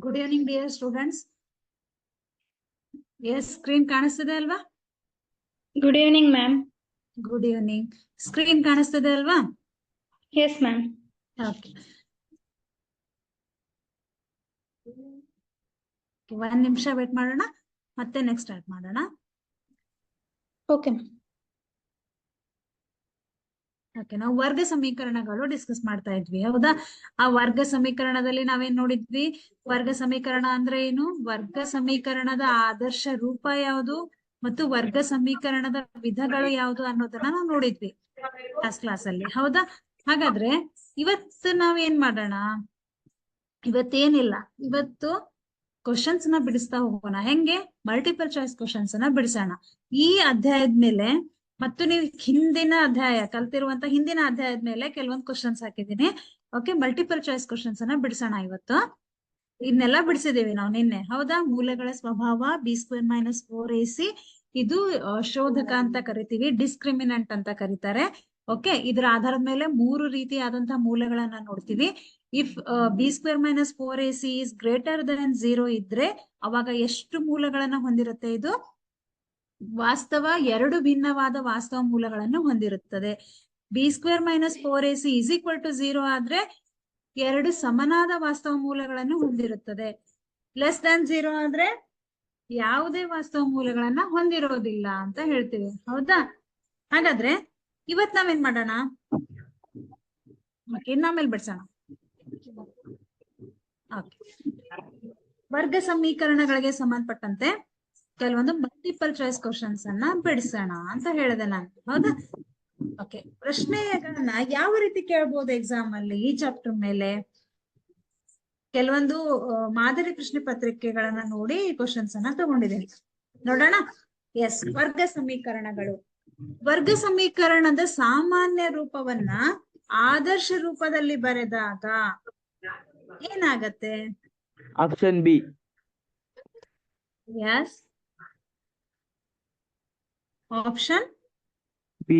Good evening, dear students. Yes, screen ಕಾಣಿಸ್ತಿದೆ ಅಲ್ವಾ? Good evening, ma'am. Good evening. Screen ಕಾಣಿಸ್ತಿದೆ ಅಲ್ವಾ? Yes, ma'am. Okay. ಒಂದ್ ನಿಮಿಷ ವೇಟ್ ಮಾಡೋಣ, ಮತ್ತೆ ನೆಕ್ಸ್ಟ್ ಸ್ಟಾರ್ಟ್ ಮಾಡೋಣ. Okay, ma'am. ಓಕೆ, ನಾವು ವರ್ಗ ಸಮೀಕರಣಗಳು ಡಿಸ್ಕಸ್ ಮಾಡ್ತಾ ಇದ್ವಿ, ಹೌದಾ? ಆ ವರ್ಗ ಸಮೀಕರಣದಲ್ಲಿ ನಾವೇನ್ ನೋಡಿದ್ವಿ? ವರ್ಗ ಸಮೀಕರಣ ಅಂದ್ರೆ ಏನು, ವರ್ಗ ಸಮೀಕರಣದ ಆದರ್ಶ ರೂಪ ಯಾವುದು ಮತ್ತು ವರ್ಗ ಸಮೀಕರಣದ ವಿಧಗಳು ಯಾವುದು ಅನ್ನೋದನ್ನ ನಾವು ನೋಡಿದ್ವಿ ಕ್ಲಾಸ್ ಅಲ್ಲಿ, ಹೌದಾ? ಹಾಗಾದ್ರೆ ಇವತ್ತು ನಾವೇನ್ ಮಾಡೋಣ? ಇವತ್ತೇನಿಲ್ಲ, ಇವತ್ತು ಕ್ವಶನ್ಸ್ ನ ಬಿಡಿಸ್ತಾ ಹೋಗೋಣ. ಹೆಂಗೆ? ಮಲ್ಟಿಪಲ್ ಚಾಯ್ಸ್ ಕ್ವಶನ್ಸ್ ನ ಬಿಡಿಸೋಣ ಈ ಅಧ್ಯಾಯದ ಮೇಲೆ. ಮತ್ತು ನೀವು ಹಿಂದಿನ ಅಧ್ಯಾಯ ಕಲ್ತಿರುವಂತ ಹಿಂದಿನ ಅಧ್ಯಾಯದ ಮೇಲೆ ಕೆಲವೊಂದು ಕ್ವಶನ್ಸ್ ಹಾಕಿದೀನಿ. ಓಕೆ, ಮಲ್ಟಿಪಲ್ ಚಾಯ್ಸ್ ಕ್ವಶನ್ಸ್ ಅನ್ನ ಬಿಡಿಸೋಣ ಇವತ್ತು. ಇದನ್ನೆಲ್ಲ ಬಿಡಿಸಿದೀವಿ ನಾವು ನಿನ್ನೆ, ಹೌದಾ? ಮೂಲಗಳ ಸ್ವಭಾವ, b² - 4ac, ಇದು ಶೋಧಕ ಅಂತ ಕರಿತೀವಿ, ಡಿಸ್ಕ್ರಿಮಿನೆಂಟ್ ಅಂತ ಕರೀತಾರೆ. ಓಕೆ, ಇದರ ಆಧಾರದ ಮೇಲೆ 3 ರೀತಿಯಾದಂತಹ ಮೂಲಗಳನ್ನ ನೋಡ್ತೀವಿ. If b² - 4ac is greater than 0 ಇದ್ರೆ ಅವಾಗ ಎಷ್ಟು ಮೂಲಗಳನ್ನ ಹೊಂದಿರುತ್ತೆ? ಇದು ವಾಸ್ತವ 2 ಭಿನ್ನವಾದ ವಾಸ್ತವ ಮೂಲಗಳನ್ನು ಹೊಂದಿರುತ್ತದೆ. b² - 4ac is equal to 0 ಆದ್ರೆ 2 ಸಮನಾದ ವಾಸ್ತವ ಮೂಲಗಳನ್ನು ಹೊಂದಿರುತ್ತದೆ. ಲೆಸ್ ದ್ಯಾನ್ 0 ಆದ್ರೆ ಯಾವುದೇ ವಾಸ್ತವ ಮೂಲಗಳನ್ನ ಹೊಂದಿರೋದಿಲ್ಲ ಅಂತ ಹೇಳ್ತೀವಿ, ಹೌದಾ? ಹಾಗಾದ್ರೆ ಇವತ್ ನಾವೇನ್ ಮಾಡೋಣ? ಆಮೇಲೆ ಬಿಡ್ಸೋಣ. ವರ್ಗ ಸಮೀಕರಣಗಳಿಗೆ ಸಂಬಂಧಪಟ್ಟಂತೆ ಕೆಲವೊಂದು ಮಲ್ಟಿಪಲ್ ಚಾಯ್ಸ್ ಕ್ವಶನ್ಸ್ ಅನ್ನ ಬಿಡಿಸೋಣ ಅಂತ ಹೇಳಿದೆ ನಾನು, ಹೌದಾ? ಓಕೆ, ಪ್ರಶ್ನೆಗಳನ್ನ ಯಾವ ರೀತಿ ಕೇಳ್ಬೋದು ಎಕ್ಸಾಮ್ ಅಲ್ಲಿ ಈ ಚಾಪ್ಟರ್ ಮೇಲೆ? ಕೆಲವೊಂದು ಮಾದರಿ ಪ್ರಶ್ನೆ ಪತ್ರಿಕೆಗಳನ್ನ ನೋಡಿ ಈ ಕ್ವಶನ್ಸ್ ಅನ್ನ ತಗೊಂಡಿದ್ದೀನಿ, ನೋಡೋಣ. ಎಸ್, ವರ್ಗ ಸಮೀಕರಣಗಳು. ವರ್ಗ ಸಮೀಕರಣದ ಸಾಮಾನ್ಯ ರೂಪವನ್ನ ಆದರ್ಶ ರೂಪದಲ್ಲಿ ಬರೆದಾಗ ಏನಾಗತ್ತೆ? Option b. Yes, option b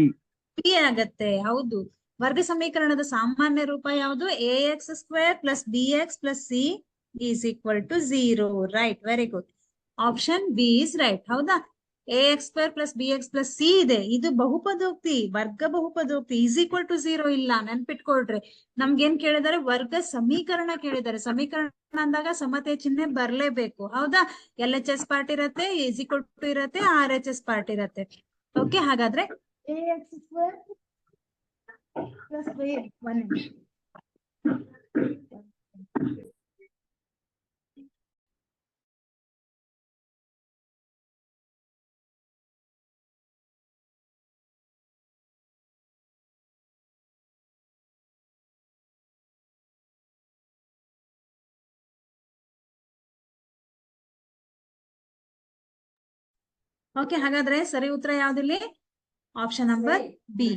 b ಆಗತ್ತೆ, ಹೌದು. ವರ್ಗ ಸಮೀಕರಣದ ಸಾಮಾನ್ಯ ರೂಪ ಯಾವುದು? ax² + bx + c = 0. Right, very good. Option B is right, ಹೌದಾ? ax² + bx + c ಇದೆ, ಇದು ಬಹುಪದೋಕ್ತಿ, ವರ್ಗ ಬಹುಪದೋಕ್ತಿ. = 0 ಇಲ್ಲ, ನೆನ್ಪಿಟ್ಕೊಳ್ರಿ. ನಮ್ಗೇನ್ ಕೇಳಿದಾರೆ? ವರ್ಗ ಸಮೀಕರಣ ಕೇಳಿದ್ದಾರೆ. ಸಮೀಕರಣ ಅಂದಾಗ ಸಮತೆ ಚಿಹ್ನೆ ಬರ್ಲೇಬೇಕು, ಹೌದಾ? LHS ಪಾರ್ಟ್ ಇರತ್ತೆ, = ಇರತ್ತೆ, RHS ಪಾರ್ಟ್ ಇರತ್ತೆ. ಓಕೆ, ಹಾಗಾದ್ರೆ ax² + b. ಓಕೆ, ಹಾಗಾದ್ರೆ ಸರಿ ಉತ್ತರ ಯಾವ್ದಿಲ್ಲಿ? Option number B.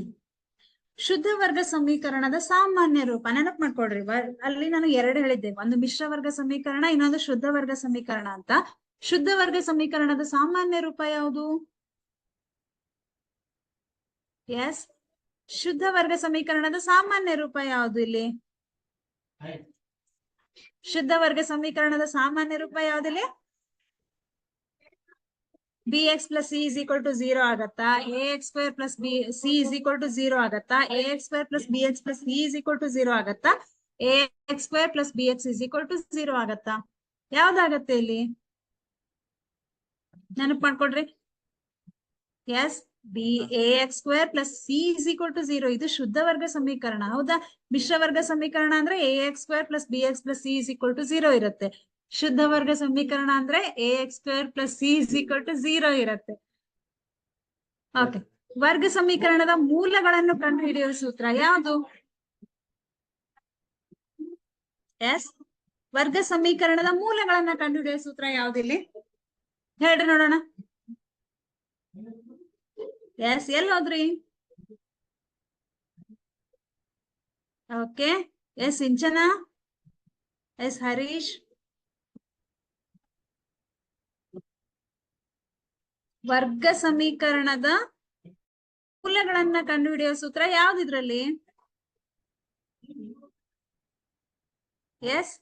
ಶುದ್ಧ ವರ್ಗ ಸಮೀಕರಣದ ಸಾಮಾನ್ಯ ರೂಪ ನೆನಪು ಮಾಡ್ಕೊಡ್ರಿ. ಅಲ್ಲಿ ನಾನು 2 ಹೇಳಿದ್ದೆ, ಒಂದು ಮಿಶ್ರ ವರ್ಗ ಸಮೀಕರಣ, ಇನ್ನೊಂದು ಶುದ್ಧ ವರ್ಗ ಸಮೀಕರಣ ಅಂತ. ಶುದ್ಧ ವರ್ಗ ಸಮೀಕರಣದ ಸಾಮಾನ್ಯ ರೂಪ ಯಾವುದು? ಎಸ್, ಶುದ್ಧ ವರ್ಗ ಸಮೀಕರಣದ ಸಾಮಾನ್ಯ ರೂಪ ಯಾವುದು? ಇಲ್ಲಿ ಶುದ್ಧ ವರ್ಗ ಸಮೀಕರಣದ ಸಾಮಾನ್ಯ ರೂಪ ಯಾವ್ದಿಲ್ಲಿ? bx + c = 0 ಆಗತ್ತಾ? ax² + c = 0 ಆಗತ್ತಾ? ax² + bx + c = 0 ಆಗತ್ತಾ? ax² + bx = 0 ಆಗತ್ತಾ? ಯಾವ್ದಾಗತ್ತೆ ಇಲ್ಲಿ? ನೆನಪು ಮಾಡ್ಕೊಡ್ರಿ. ಎಸ್, ax² + c = 0, ಇದು ಶುದ್ಧ ವರ್ಗ ಸಮೀಕರಣ, ಹೌದಾ? ಮಿಶ್ರ ವರ್ಗ ಸಮೀಕರಣ ಅಂದ್ರೆ ax² + bx + c = 0 ಇರುತ್ತೆ. ಶುದ್ಧ ವರ್ಗ ಸಮೀಕರಣ ಅಂದ್ರೆ ax² + c = 0 ಇರುತ್ತೆ. ಓಕೆ, ವರ್ಗ ಸಮೀಕರಣದ ಮೂಲಗಳನ್ನು ಕಂಡುಹಿಡಿಯುವ ಸೂತ್ರ ಯಾವುದು? ಎಸ್, ವರ್ಗ ಸಮೀಕರಣದ ಮೂಲಗಳನ್ನ ಕಂಡುಹಿಡಿಯುವ ಸೂತ್ರ ಯಾವ್ದಿಲ್ಲಿ? ಹೇಳ್ರಿ ನೋಡೋಣ. ಎಸ್, ಎಲ್ಲೋದ್ರಿ? Okay, yes Sinchana, yes Harish. ವರ್ಗ ಸಮೀಕರಣದ ಮೂಲಗಳನ್ನ ಕಂಡುಹಿಡಿಯುವ ಸೂತ್ರ ಯಾವ್ದಿದ್ರಲ್ಲಿ? Yes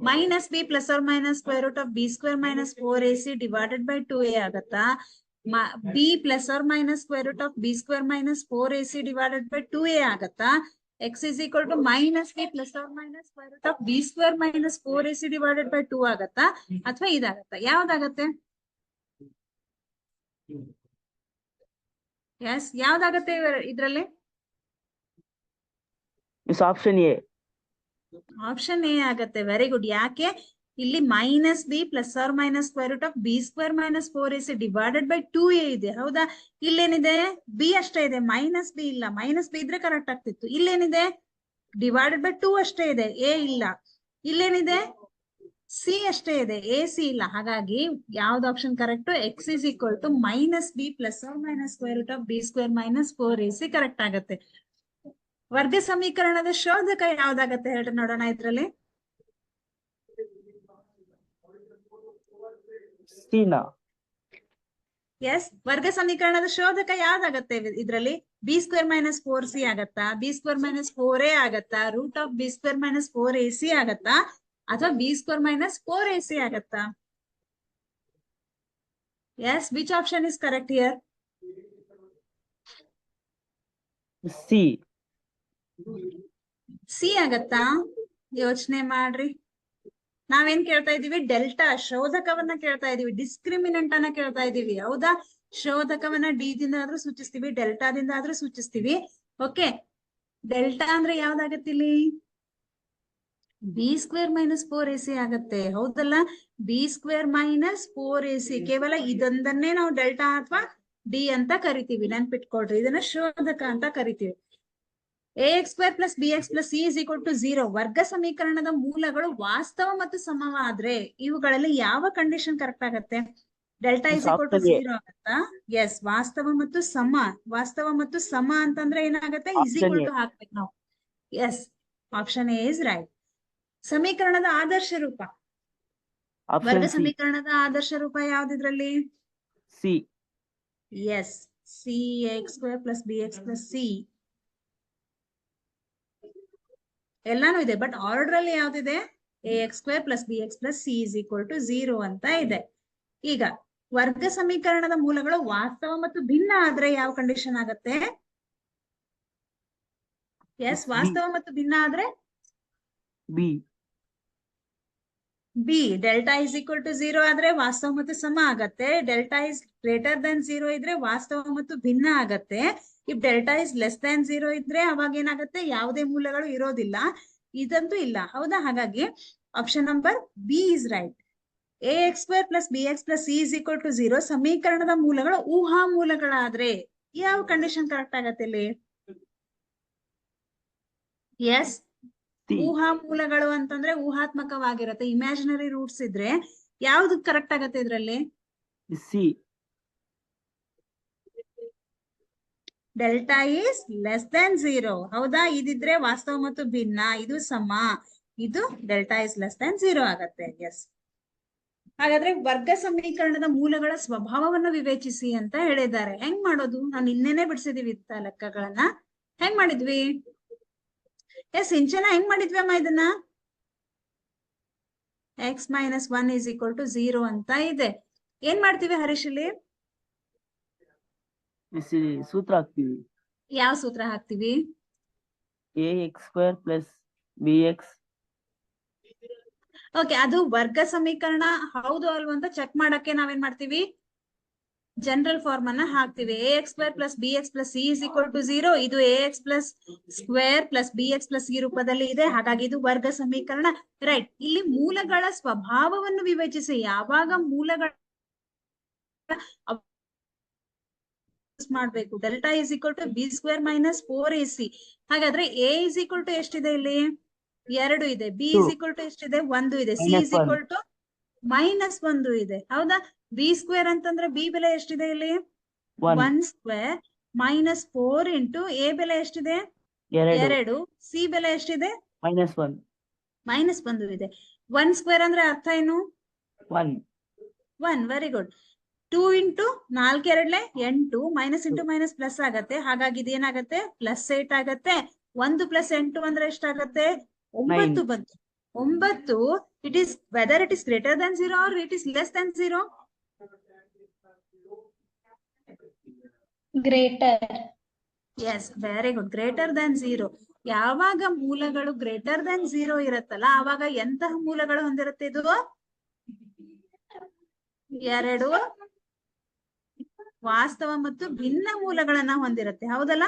minus B plus or minus square root of B square minus 4ac divided by 2a ಆಗತ್ತಾ? B plus or minus square root of B square minus 4ac divided by 2a ಆಗತ್ತಾ? x is equal to minus b plus or minus square root of b square minus 4ac divided by 2 ಆಗತ್ತಾ ಅಥವಾ ಇದಾಗತ್ತಾ? ಯಾವ್ದಾಗತ್ತೆ? S ಯಾವ್ದಾಗತ್ತೆ ಇದ್ರಲ್ಲಿ? It's option A. Option A ಆಗತ್ತೆ. Very good. ಯಾಕೆ? ಇಲ್ಲಿ minus B plus or minus square root of B square minus 4ac divided by 2a ಇದೆ. ಹೌದಾ? ಇಲ್ಲೇನಿದೆ? B ಅಷ್ಟೇ ಇದೆ, ಮೈನಸ್ ಬಿ ಇಲ್ಲ. ಮೈನಸ್ ಬಿ ಇದ್ರೆ ಕರೆಕ್ಟ್ ಆಗ್ತಿತ್ತು. ಇಲ್ಲೇನಿದೆ? ಡಿವೈಡೆಡ್ ಬೈ 2 ಅಷ್ಟೇ ಇದೆ, ಎ ಇಲ್ಲ. ಇಲ್ಲೇನಿದೆ? ಸಿ ಅಷ್ಟೇ ಇದೆ, ಎ ಸಿ ಇಲ್ಲ. ಹಾಗಾಗಿ ಯಾವ್ದು option correct? X is equal to minus B plus or minus square root of B square minus 4ac correct ಆಗತ್ತೆ. ವರ್ಗ ಸಮೀಕರಣದ ಶೋಧಕ ಯಾವ್ದಾಗತ್ತೆ ಹೇಳ್ರಿ ನೋಡೋಣ ಇದ್ರಲ್ಲಿ. Sina. ಎಸ್ ವರ್ಗ ಸಮೀಕರಣದ ಶೋಧಕ ಯಾವ್ದಾಗತ್ತೆ ಇದ್ರಲ್ಲಿ? ಬಿ ಸ್ಕ್ವೇರ್ ಮೈನಸ್ 4c ಆಗತ್ತಾ? ಬಿ ಸ್ಕ್ವೇರ್ ಮೈನಸ್ 4a ಆಗತ್ತಾ? Root of B square minus 4ac ಆಗತ್ತಾ ಅಥವಾ ಬಿ ಸ್ಕ್ವೇರ್ ಮೈನಸ್ 4ac ಆಗತ್ತಾ? Yes which option is correct here? C. C ಆಗತ್ತಾ? ಯೋಚನೆ ಮಾಡ್ರಿ. ನಾವೇನ್ ಕೇಳ್ತಾ ಇದೀವಿ? ಡೆಲ್ಟಾ ಶೋಧಕವನ್ನ ಕೇಳ್ತಾ ಇದೀವಿ, ಡಿಸ್ಕ್ರಿಮಿನೆಂಟ್ ಅನ್ನ ಕೇಳ್ತಾ ಇದೀವಿ. ಹೌದಾ? ಶೋಧಕವನ್ನ ಡಿ ದಿಂದ ಆದ್ರೂ ಸೂಚಿಸ್ತೀವಿ, ಡೆಲ್ಟಾದಿಂದ ಆದ್ರೂ ಸೂಚಿಸ್ತೀವಿ. ಓಕೆ, ಡೆಲ್ಟಾ ಅಂದ್ರೆ ಯಾವ್ದಾಗತ್ತೆ ಇಲ್ಲಿ? ಬಿ ಸ್ಕ್ವೇರ್ ಮೈನಸ್ 4ac ಆಗತ್ತೆ. ಹೌದಲ್ಲ? ಬಿ ಸ್ಕ್ವೇರ್ ಮೈನಸ್ 4ac ಕೇವಲ ಇದೊಂದನ್ನೇ ನಾವು ಡೆಲ್ಟಾ ಅಥವಾ ಡಿ ಅಂತ ಕರಿತೀವಿ. ನೆನ್ಪಿಟ್ಕೊಳ್ರಿ, ಇದನ್ನ ಶೋಧಕ ಅಂತ ಕರಿತೀವಿ. ax square plus bx plus c is equal to 0 ವರ್ಗ ಸಮೀಕರಣದ ಮೂಲಗಳು ವಾಸ್ತವ ಮತ್ತು ಸಮವಾದ್ರೆ ಇವುಗಳಲ್ಲಿ ಯಾವ ಕಂಡೀಷನ್ ಕರೆಕ್ಟ್ ಆಗತ್ತೆ? ಡೆಲ್ಟಾ ಇಸ್ ಈಕ್ವಲ್ ಟು 0 ಆಗತ್ತಾ? ಎಸ್, ವಾಸ್ತವ ಮತ್ತು ಸಮ. ವಾಸ್ತವ ಮತ್ತು ಸಮ ಅಂತಂದ್ರೆ ಏನಾಗತ್ತೆ? ಇಸ್ ಈಕ್ವಲ್ ಟು ಹಾಕ್ಬೇಕು ನಾವು. Yes, option A is right. ಸಮೀಕರಣದ ಆದರ್ಶ ರೂಪ. ವರ್ಗ Option C. ಸಮೀಕರಣದ ಆದರ್ಶ ರೂಪ ಯಾವ್ದಿದ್ರಲ್ಲಿ? C. Yes, c x square plus bx plus c ಎಲ್ಲಾನು ಇದೆ, ಬಟ್ ಆರ್ಡರ್ ಅಲ್ಲಿ ಯಾವ್ದಿದೆ? ax square plus bx plus c is equal to 0 ಅಂತ ಇದೆ. ಈಗ ವರ್ಗ ಸಮೀಕರಣದ ಮೂಲಗಳು ವಾಸ್ತವ ಮತ್ತು ಭಿನ್ನ ಆದ್ರೆ ಯಾವ ಕಂಡೀಷನ್ ಆಗತ್ತೆ? ಎಸ್, ವಾಸ್ತವ ಮತ್ತು ಭಿನ್ನ ಆದ್ರೆ B. B. Delta is equal to 0 ಆದ್ರೆ ವಾಸ್ತವ ಮತ್ತು ಸಮ ಆಗತ್ತೆ. ಡೆಲ್ಟಾ ಇಸ್ ಗ್ರೇಟರ್ ದನ್ 0 ಇದ್ರೆ ವಾಸ್ತವ ಮತ್ತು ಭಿನ್ನ ಆಗತ್ತೆ. If delta is less than 0 ಇದ್ರೆ ಅವಾಗ ಏನಾಗತ್ತೆ? ಯಾವುದೇ ಮೂಲಗಳು ಇರೋದಿಲ್ಲ, ಇದಂತೂ ಇಲ್ಲ. ಹೌದಾ? ಹಾಗಾಗಿ option number B is right. ax square plus bx plus c is equal to 0 ಸಮೀಕರಣದ ಮೂಲಗಳು ಊಹಾ ಮೂಲಗಳಾದ್ರೆ ಯಾವ ಕಂಡೀಷನ್ ಕರೆಕ್ಟ್ ಆಗತ್ತೆ ಇಲ್ಲಿ? S, C. ಊಹಾ ಮೂಲಗಳು ಅಂತಂದ್ರೆ ಊಹಾತ್ಮಕವಾಗಿರತ್ತೆ, ಇಮ್ಯಾಜಿನರಿ ರೂಟ್ಸ್ ಇದ್ರೆ ಯಾವ್ದು ಕರೆಕ್ಟ್ ಆಗತ್ತೆ ಇದ್ರಲ್ಲಿ? C. Delta is less than 0. ಹೌದಾ? ಇದಿದ್ರೆ ವಾಸ್ತವ ಮತ್ತು ಭಿನ್ನ, ಇದು ಸಮ, ಇದು ಡೆಲ್ಟಾ ಇಸ್ ಲೆಸ್ ದನ್ 0 ಆಗತ್ತೆ. ಎಸ್, ಹಾಗಾದ್ರೆ ವರ್ಗ ಸಮೀಕರಣದ ಮೂಲಗಳ ಸ್ವಭಾವವನ್ನು ವಿವೇಚಿಸಿ ಅಂತ ಹೇಳಿದ್ದಾರೆ. ಹೆಂಗ್ ಮಾಡೋದು? ನಾನು ನಿನ್ನೆನೆ ಬಿಡಿಸಿದೀವಿ ಲೆಕ್ಕಗಳನ್ನ. ಹೆಂಗ್ ಮಾಡಿದ್ವಿ? ಎಸ್, ಸಿಂಚನ ಹೆಂಗ್ ಮಾಡಿದ್ವಿ ಅಮ್ಮ ಇದನ್ನ? X minus 1 is equal to 0 ಅಂತ ಇದೆ. ಏನ್ ಮಾಡ್ತೀವಿ ಹರೀಶ್ ಇಲ್ಲಿ? ಸೂತ್ರ ಹಾಕ್ತೀವಿ. ಯಾವ ಸೂತ್ರ ಹಾಕ್ತಿವಿ? ax square plus bx. Okay, ಅದು ವರ್ಗ ಸಮೀಕರಣ ಹೌದು ಅಲ್ವಾ ಅಂತ ಚೆಕ್ ಮಾಡಕ್ಕೆ ನಾವೇನ್ ಮಾಡ್ತೀವಿ? ಜನರಲ್ ಫಾರ್ಮ್ ಅನ್ನ ಹಾಕ್ತಿವಿ. ax square plus bx plus c is equal to 0. ಇದು ax plus square plus bx plus c ರೂಪದಲ್ಲಿ ಇದೆ, ಹಾಗಾಗಿ ಇದು ವರ್ಗ ಸಮೀಕರಣ. ರೈಟ್. ಇಲ್ಲಿ ಮೂಲಗಳ ಸ್ವಭಾವವನ್ನು ವಿವೇಚಿಸಿ. ಯಾವಾಗ ಮೂಲಗಳ ಮಾಡ್ಬೇಕು? Delta is equal to b square minus 4ac. ಹಾಗಾದ್ರೆ a ಇಸ್ ಈಕ್ವಲ್ ಟು ಎಷ್ಟಿದೆ ಇಲ್ಲಿ? 2 ಇದೆ. ಬಿ ಇಸ್ ಈಕ್ವಲ್ ಟು ಎಷ್ಟಿದೆ? 1 ಇದೆ. C is equal to minus 1 ಇದೆ. ಹೌದಾ? ಬಿ ಸ್ಕ್ವೇರ್ ಅಂತಂದ್ರೆ ಬಿ ಬೆಲೆ ಎಷ್ಟಿದೆ ಇಲ್ಲಿ? 1 ಸ್ಕ್ವೇರ್ ಮೈನಸ್ 4 ಇಂಟು ಎ ಬೆಲೆ ಎಷ್ಟಿದೆ? 2. ಸಿ ಬೆಲೆ ಎಷ್ಟಿದೆ? -1. ಮೈನಸ್ 1 ಇದೆ. 1 ಸ್ಕ್ವೇರ್ ಅಂದ್ರೆ ಅರ್ಥ ಏನು? 1. Very good. 2 into 4 2 8, minus into minus plus ಆಗತ್ತೆ. ಹಾಗಾಗಿ ಇದೇನಾಗತ್ತೆ? +8 ಆಗತ್ತೆ. 1 + 8 ಅಂದ್ರೆ ಎಷ್ಟಾಗತ್ತೆ? 9 ಬಂತು. 9 it is whether it is greater than 0 or it is less than 0. Greater. Yes, very good. Greater than 0. ಯಾವಾಗ ಮೂಲಗಳು ಗ್ರೇಟರ್ ದನ್ 0 ಇರತ್ತಲ್ಲ ಆವಾಗ ಎಂತಹ ಮೂಲಗಳು ಹೊಂದಿರುತ್ತೆ ಇದು? 2 ವಾಸ್ತವ ಮತ್ತು ಭಿನ್ನ ಮೂಲಗಳನ್ನ ಹೊಂದಿರುತ್ತೆ. ಹೌದಲ್ಲ?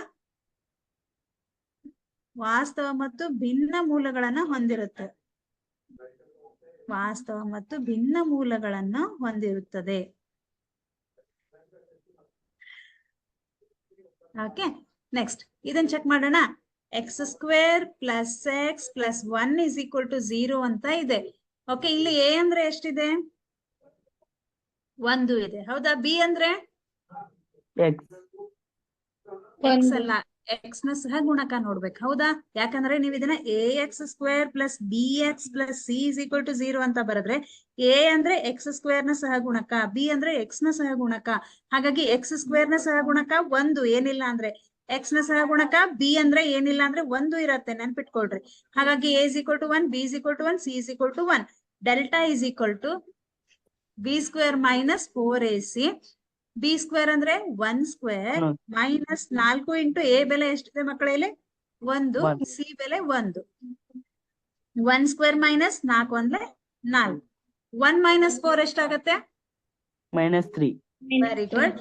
ವಾಸ್ತವ ಮತ್ತು ಭಿನ್ನ ಮೂಲಗಳನ್ನ ಹೊಂದಿರುತ್ತೆ. ವಾಸ್ತವ ಮತ್ತು ಭಿನ್ನ ಮೂಲಗಳನ್ನ ಹೊಂದಿರುತ್ತದೆ. ಓಕೆ, ನೆಕ್ಸ್ಟ್ ಇದನ್ನ ಚೆಕ್ ಮಾಡೋಣ. X square plus x plus 1 is equal to 0 ಅಂತ ಇದೆ. ಓಕೆ, ಇಲ್ಲಿ ಎ ಅಂದ್ರೆ ಎಷ್ಟಿದೆ? 1 ಇದೆ. ಹೌದಾ? ಬಿ ಅಂದ್ರೆ ಎಕ್ಸ್ ಎಕ್ಸ್ ಅಲ್ಲ, ಎಕ್ಸ್ ನ ಸಹ ಗುಣಕ ನೋಡ್ಬೇಕು. ಹೌದಾ? ಯಾಕಂದ್ರೆ ನೀವು ಇದನ್ನ a x square plus b x plus c is equal to 0 ಅಂತ ಬರೆದ್ರೆ ಎ ಅಂದ್ರೆ ಎಕ್ಸ್ ಸ್ಕ್ವೇರ್ ನ ಸಹ ಗುಣಕ, ಬಿ ಅಂದ್ರೆ ಎಕ್ಸ್ ನ ಸಹ ಗುಣಕ. ಹಾಗಾಗಿ ಎಕ್ಸ್ ಸ್ಕ್ವೇರ್ ನ ಸಹ ಗುಣಕ 1, ಏನಿಲ್ಲ ಅಂದ್ರೆ ಎಕ್ಸ್ ನ ಸಹ ಗುಣಕ ಬಿ ಅಂದ್ರೆ ಏನಿಲ್ಲ ಅಂದ್ರೆ 1 ಇರತ್ತೆ, ನೆನ್ಪಿಟ್ಕೊಳ್ರಿ. ಹಾಗಾಗಿ a is equal to 1, b is equal to 1, c is equal to 1. Delta is equal to b square minus 4ac. B square ಅಂದ್ರೆ 1 ಸ್ಕ್ವೇರ್ ಮೈನಸ್ 4 ಇಂಟು ಎ ಬೆಲೆ ಎಷ್ಟಿದೆ ಮಕ್ಕಳಲ್ಲಿ? 1, ಸಿ ಬೆಲೆ 1. 1 ಸ್ಕ್ವೇರ್ ಮೈನಸ್ 4 ಅಂದ್ರೆ 4. 1 ಮೈನಸ್ 4 ಎಷ್ಟಾಗತ್ತೆ? -3. Very good.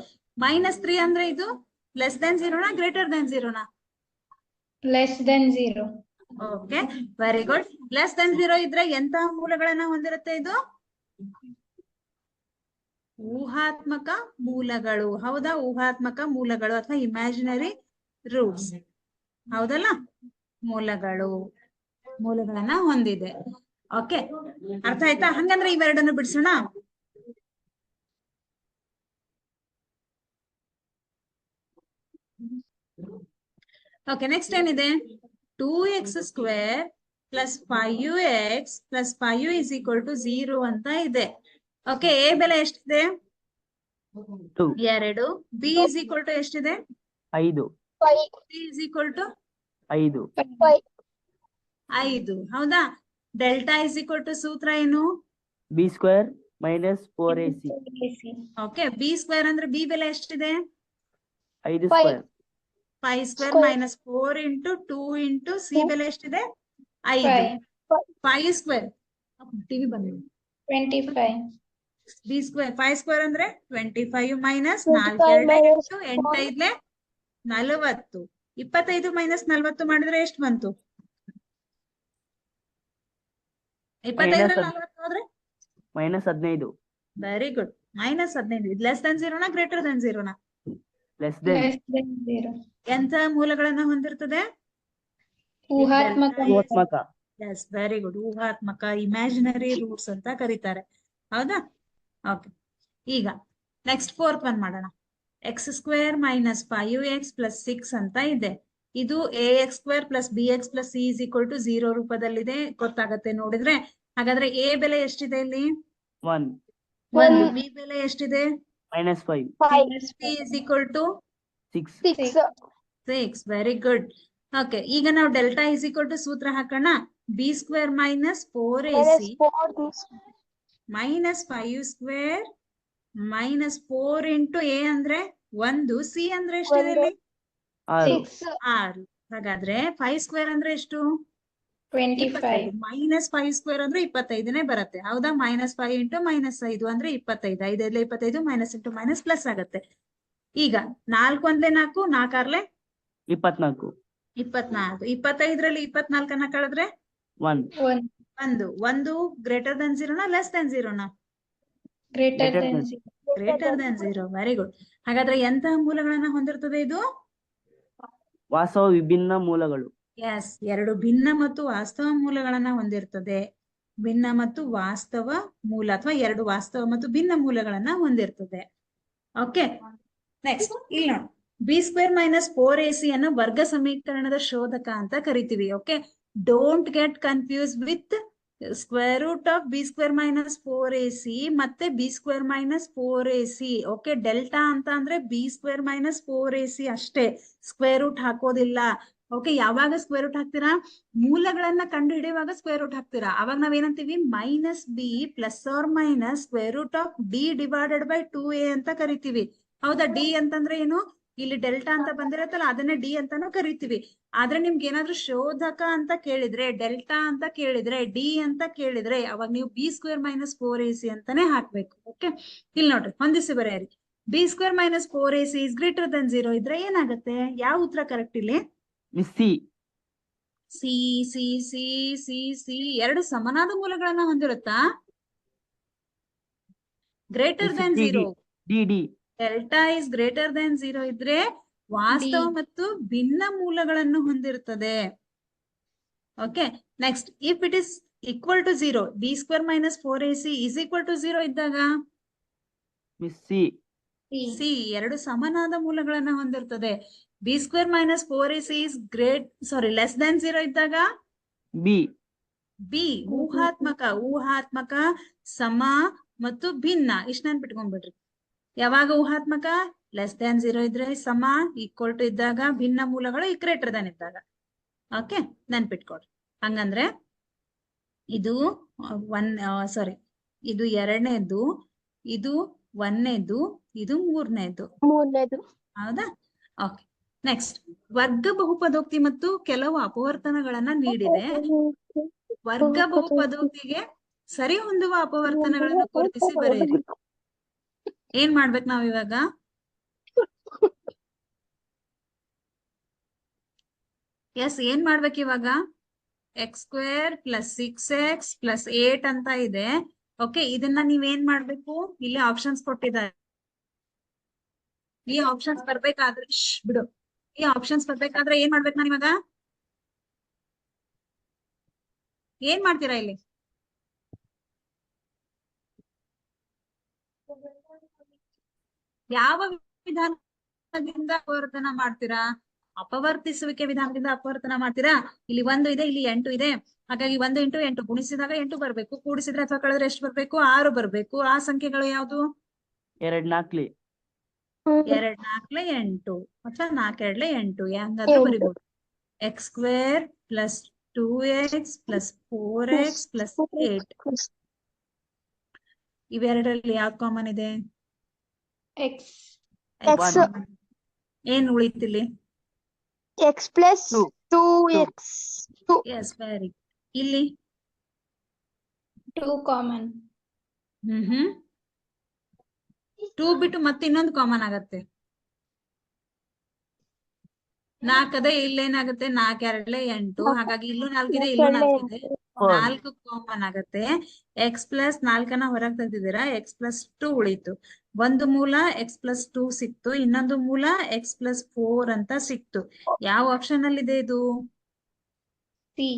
-3 ಅಂದ್ರೆ ಇದು less than 0ನಾ ಗ್ರೇಟರ್ ದನ್ 0ನಾ? Less than 0. Okay, very good. Less than 0 ಇದ್ರೆ ಎಂತಹ ಮೂಲಗಳನ್ನ ಹೊಂದಿರುತ್ತೆ ಇದು? ಊಹಾತ್ಮಕ ಮೂಲಗಳು. ಹೌದಾ? ಊಹಾತ್ಮಕ ಮೂಲಗಳು ಅಥವಾ ಇಮ್ಯಾಜಿನರಿ ರೂಟ್ಸ್. ಹೌದಲ್ಲ? ಮೂಲಗಳನ್ನ ಹೊಂದಿದೆ. ಓಕೆ, ಅರ್ಥ ಆಯ್ತಾ? ಹಂಗಂದ್ರೆ ಇವೆರಡನ್ನು ಬಿಡಿಸೋಣ. ಓಕೆ, ನೆಕ್ಸ್ಟ್ ಏನಿದೆ? 2x square plus 5x plus 5 is equal to 0 ಅಂತ ಇದೆ. ಓಕೆ, ಎ ಬೆಲೆ ಎಷ್ಟಿದೆ? 2. ಬಿ ಇಸ್ ಈಕ್ವಲ್ ಟು ಎಷ್ಟಿದೆ? 5. C is equal to 5. 5. ಹೌದಾ? ಡೆಲ್ಟಾ ಇಸ್ ಈಕ್ವಲ್ ಟು ಸೂತ್ರ ಏನು? B square minus 4ac. Okay, b square ಅಂದ್ರೆ ಬಿ ಬೆಲೆ ಎಷ್ಟಿದೆ? 5 square. 5 square minus 4 into 2 into c ಬೆಲೆ ಎಷ್ಟಿದೆ? 5. 5 ಸ್ಕ್ವೇರ್ ಟಿವಿ ಬಂದಿದೆ. 25. ಬಿ ಸ್ಕ್ವೇರ್ 5 ಸ್ಕ್ವೇರ್ ಅಂದ್ರೆ 25 ಮೈನಸ್ 4 8 8 40. 25 ಮೈನಸ್ 40 ಮಾಡಿದ್ರೆ ಎಷ್ಟು ಬಂತು? 25 40 ಹೋದ್ರೆ -15. Very good. -15. ಇದು ಲೆಸ್ ದನ್ 0ನಾ ಗ್ರೇಟರ್ ದನ್ 0ನಾ? Less than. Less than 0. ಎಂತ ಮೂಲಗಳನ್ನ ಹೊಂದಿರ್ತದೆ? ಊಹಾತ್ಮಕ. Yes, very good. ಊಹಾತ್ಮಕ, ಇಮ್ಯಾಜಿನರಿ ರೂಟ್ಸ್ ಅಂತ ಕರೀತಾರೆ. ಹೌದಾ? ಓಕೆ, ಈಗ ನೆಕ್ಸ್ಟ್ 4th ಒನ್ ಮಾಡೋಣ. X square minus 5x plus 6 ಅಂತ ಇದೆ. ಇದು ax square plus bx plus c is equal to 0 ರೂಪದಲ್ಲಿದೆ, ಗೊತ್ತಾಗತ್ತೆ ನೋಡಿದ್ರೆ. ಹಾಗಾದ್ರೆ a ಬೆಲೆ ಎಷ್ಟಿದೆ ಇಲ್ಲಿ? 1. 1. b ಬೆಲೆ ಎಷ್ಟಿದೆ? -5. c is equal to 6. 6. Very good. Okay, ಈಗ ನಾವು ಡೆಲ್ಟಾ ಇಸ್ ಈಕ್ವಲ್ ಟು ಸೂತ್ರ ಹಾಕೋಣ. B square minus 4ac minus 5 square minus 4 into a ಅಂದ್ರೆ 1, ಸಿ ಅಂದ್ರೆ ಎಷ್ಟಿದೆ ಇಲ್ಲಿ? 6. ಹಾಗಾದ್ರೆ 5 ಸ್ಕ್ವೇರ್ ಅಂದ್ರೆ ಎಷ್ಟು? 25. ಮೈನಸ್ 5 ಸ್ಕ್ವೇರ್ ಅಂದ್ರೆ 25ನೇ ಬರುತ್ತೆ. ಹೌದಾ? -5 ಇಂಟು -5 ಅಂದ್ರೆ 25. 5 25 ಮೈನಸ್ ಇಂಟು ಮೈನಸ್ ಪ್ಲಸ್ ಆಗತ್ತೆ. ಈಗ 4 1 4, 4 6 24. 24. 25ರಲ್ಲಿ 24 ಕಳೆದ್ರೆ 1. 1 ಗ್ರೇಟರ್ ದನ್ 0ನಾ ಲೆಸ್ ದನ್ 0ನಾ? Greater than 0. Greater than 0. Very good. ಹಾಗಾದ್ರೆ ಎಂತಹ ಮೂಲಗಳನ್ನ ಹೊಂದಿರ್ತದೆ ಇದು? ವಾಸ್ತವ ವಿಭಿನ್ನ ಮೂಲಗಳು. ಎಸ್, 2 ಭಿನ್ನ ಮತ್ತು ವಾಸ್ತವ ಮೂಲಗಳನ್ನ ಹೊಂದಿರ್ತದೆ. ಭಿನ್ನ ಮತ್ತು ವಾಸ್ತವ ಮೂಲ ಅಥವಾ 2 ವಾಸ್ತವ ಮತ್ತು ಭಿನ್ನ ಮೂಲಗಳನ್ನ ಹೊಂದಿರ್ತದೆ. ಓಕೆ, ನೆಕ್ಸ್ಟ್ ಇಲ್ಲಿ ನೋಡಿ. ಬಿ ಸ್ಕ್ವೇರ್ ಮೈನಸ್ 4ac ಅನ್ನು ವರ್ಗ ಸಮೀಕರಣದ ಶೋಧಕ ಅಂತ ಕರಿತೀವಿ. Okay, don't get confuse with square root of B square minus 4ac ಮತ್ತೆ B square minus 4ac. Okay, delta ಅಂತ ಅಂದ್ರೆ ಬಿ ಸ್ಕ್ವೇರ್ ಮೈನಸ್ 4ac ಅಷ್ಟೇ, ಸ್ಕ್ವೇರ್ ರೂಟ್ ಹಾಕೋದಿಲ್ಲ. ಓಕೆ, ಯಾವಾಗ ಸ್ಕ್ವೇರ್ ರೂಟ್ ಹಾಕ್ತೀರಾ? ಮೂಲಗಳನ್ನ ಕಂಡು ಹಿಡಿಯುವಾಗ ಸ್ಕ್ವೇರ್ ರೂಟ್ ಹಾಕ್ತೀರಾ. ಅವಾಗ ನಾವೇನಂತೀವಿ? Minus B plus or minus square root of D divided by 2a ಅಂತ ಕರಿತೀವಿ. ಹೌದಾ? ಡಿ ಅಂತಂದ್ರೆ ಏನು? ಇಲ್ಲಿ ಡೆಲ್ಟಾ ಅಂತ ಬಂದಿರತ್ತಲ್ಲ, ಅದನ್ನೇ ಡಿ ಅಂತಾನು ಕರಿತೀವಿ. ಆದ್ರೆ ನಿಮ್ಗೆ ಏನಾದ್ರೂ ಶೋಧಕ ಅಂತ ಕೇಳಿದ್ರೆ, ಡೆಲ್ಟಾ ಅಂತ ಕೇಳಿದ್ರೆ, ಡಿ ಅಂತ ಕೇಳಿದ್ರೆ, ಅವಾಗ ನೀವು ಬಿ ಸ್ಕ್ವೇರ್ ಮೈನಸ್ 4ac ಅಂತಾನೆ ಹಾಕ್ಬೇಕು. ಓಕೆ, ಇಲ್ಲಿ ನೋಡ್ರಿ, ಹೊಂದಿಸಿ ಬರೆಯಿರಿ. B square minus 4ac is greater than 0 ಇದ್ರೆ ಏನಾಗುತ್ತೆ? ಯಾವ ಉತ್ತರ ಕರೆಕ್ಟ್ ಇಲ್ಲಿ? Miss C. C C C C C ಎರಡು ಸಮನಾದ ಮೂಲಗಳನ್ನ ಹೊಂದಿರುತ್ತಾ? Greater Miss than D, 0. D D. Delta is greater than 0 ಇದ್ರೆ ವಾಸ್ತವ ಮತ್ತು ಭಿನ್ನ ಮೂಲಗಳನ್ನು ಹೊಂದಿರುತ್ತದೆ. Okay, next, if it is equal to 0, B square minus 4ac is equal to 0 ಇದ್ದಾಗ ಮಿಸ್ ಸಿ. ಸಿ ಎರಡು ಸಮನಾದ ಮೂಲಗಳನ್ನ ಹೊಂದಿರುತ್ತದೆ. B square minus 4ac is less than 0 ಇದ್ದಾಗ ಬಿ. ಬಿ ಊಹಾತ್ಮಕ ಸಮ ಮತ್ತು ಭಿನ್ನ. ಇಷ್ಟ ನೆನ್ಪಿಟ್ಕೊಂಡ್ಬಿಡ್ರಿ. ಯಾವಾಗ ಊಹಾತ್ಮಕ? ಲೆಸ್ ದ್ಯಾನ್ 0 ಇದ್ರೆ, ಸಮ ಈಕ್ವಲ್ ಟು ಇದ್ದಾಗ, ಭಿನ್ನ ಮೂಲಗಳು ಗ್ರೇಟರ್ ದನ್ ಇದ್ದಾಗ. ಓಕೆ, ನೆನ್ಪಿಟ್ಕೊಡ್ರಿ. ಹಂಗಂದ್ರೆ ಇದು ಇದು ಎರಡನೇದು, ಇದು ಒಂದನೇದು, ಇದು ಮೂರನೇದು. ಹೌದಾ? ಓಕೆ, ನೆಕ್ಸ್ಟ್, ವರ್ಗ ಬಹುಪದೋಕ್ತಿ ಮತ್ತು ಕೆಲವು ಅಪವರ್ತನಗಳನ್ನ ನೀಡಿದೆ. ವರ್ಗ ಬಹುಪದೋಕ್ತಿಗೆ ಸರಿ ಹೊಂದುವ ಅಪವರ್ತನಗಳನ್ನು ಗುರುತಿಸಿ ಬರೆಯಿರಿ. ಏನ್ ಮಾಡ್ಬೇಕು ನಾವ್ ಇವಾಗ? ಏನ್ ಮಾಡ್ಬೇಕು ಇವಾಗ? X square plus 6x plus 8 ಅಂತ ಇದೆ. ಓಕೆ, ಇದನ್ನ ನೀವೇನ್ ಮಾಡ್ಬೇಕು? ಇಲ್ಲಿ ಆಪ್ಷನ್ಸ್ ಕೊಟ್ಟಿದ್ದಾರೆ. ಈ ಆಪ್ಷನ್ಸ್ ಬರ್ಬೇಕಾದ್ರೆ ಬಿಡು. ಈ ಆಪ್ಷನ್ಸ್ ಬರ್ಬೇಕಾದ್ರೆ ಏನ್ ಮಾಡ್ಬೇಕು ನಾನು ಇವಾಗ? ಏನ್ ಮಾಡ್ತೀರಾ ಇಲ್ಲಿ? ಯಾವ ವಿಧಾನದಿಂದ ಅಪವರ್ತನ ಮಾಡ್ತೀರಾ? ಅಪವರ್ತಿಸುವಿಕೆ ವಿಧಾನದಿಂದ ಅಪವರ್ತನ ಮಾಡ್ತೀರಾ. ಇಲ್ಲಿ 1 ಇದೆ, ಇಲ್ಲಿ 8 ಇದೆ. ಹಾಗಾಗಿ 1 × 8 ಗುಣಿಸಿದಾಗ 8 ಬರ್ಬೇಕು. ಕೂಡಿಸಿದ್ರೆ ಅಥವಾ ಕಳೆದ್ರೆ ಎಷ್ಟು ಬರ್ಬೇಕು? 6 ಬರ್ಬೇಕು. ಆ ಸಂಖ್ಯೆಗಳು ಯಾವುದು? 2 4 2 4 8 ಅಥವಾ 4 2 8 ಹೆಂಗಾದ್ರೂ ಬರಿಬಹುದು. X square plus 2x plus 4x plus 8 ಇವೆರಡರಲ್ಲಿ ಯಾವ್ದು ಕಾಮನ್ ಇದೆ? ಎಕ್ಸ್. ಏನ್ ಉಳಿತಿಲ್ಲಿ? x plus 2x. Yes, very. ಇಲ್ಲಿ 2 ಕಾಮನ್. 2 ಬಿಟ್ಟು ಮತ್ತೆ ಇನ್ನೊಂದು ಕಾಮನ್ ಆಗತ್ತೆ. 4 ಅದೇ, ಇಲ್ಲೇನಾಗುತ್ತೆ? 4 2 8. ಹಾಗಾಗಿ ಇಲ್ಲೂ 4 ಇದೆ, ಇಲ್ಲೂ 4 ಇದೆ. 4 ಕಾಮನ್ ಆಗತ್ತೆ. ಎಕ್ಸ್ ಪ್ಲಸ್ 4 ಹೊರಗೆ ತೆಗ್ದಿದ್ದೀರಾ. ಎಕ್ಸ್ ಪ್ಲಸ್ 2 ಉಳಿತು. ಒಂದು ಮೂಲ ಎಕ್ಸ್ ಪ್ಲಸ್ 2 ಸಿಕ್ತು, ಇನ್ನೊಂದು ಮೂಲ ಎಕ್ಸ್ ಪ್ಲಸ್ 4 ಅಂತ ಸಿಕ್ತು. ಯಾವ ಆಪ್ಷನ್ ಅಲ್ಲಿ ಇದೆ ಇದು? C,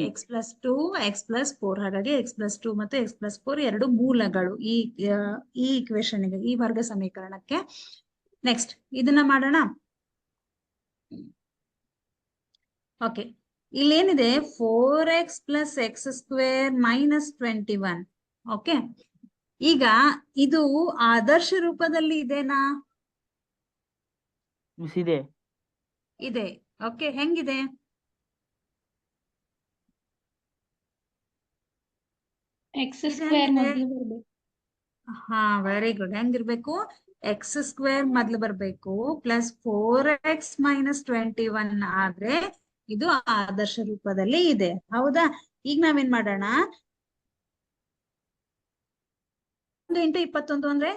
X plus 2 X plus 4. ಹಾಗಾಗಿ ಎಕ್ಸ್ ಪ್ಲಸ್ 2 ಮತ್ತು ಎಕ್ಸ್ ಪ್ಲಸ್ 4 ಎರಡು ಮೂಲಗಳು ಈ ಇಕ್ವೇಶನ್ ಗೆ, ಈ ವರ್ಗ ಸಮೀಕರಣಕ್ಕೆ. ನೆಕ್ಸ್ಟ್, ಇದನ್ನ ಮಾಡೋಣ. ಓಕೆ, ಇಲ್ಲೇನಿದೆ? 4x plus x square minus 21. Okay, ಈಗ ಇದು ಆದರ್ಶ ರೂಪದಲ್ಲಿ ಇದೆನಾ? ಮಿಸ್ ಇದೆ. ಇದೆ. ಓಕೆ, ಹೆಂಗಿದೆ? ಎಕ್ಸ್ ಸ್ಕ್ವೇರ್ ಮೊದಲು ಬರ್ಬೇಕು. ಹಾ, ವೆರಿ ಗುಡ್. ಹೆಂಗಿರ್ಬೇಕು? ಎಕ್ಸ್ ಸ್ಕ್ವೇರ್ ಮೊದ್ಲು ಬರ್ಬೇಕು ಪ್ಲಸ್ 4x ಮೈನಸ್ 21 ಆದ್ರೆ ಇದು ಆದರ್ಶ ರೂಪದಲ್ಲಿ ಇದೆ. ಹೌದಾ? ಈಗ ನಾವೇನ್ ಮಾಡೋಣ? 1 × 21 ಅಂದ್ರೆ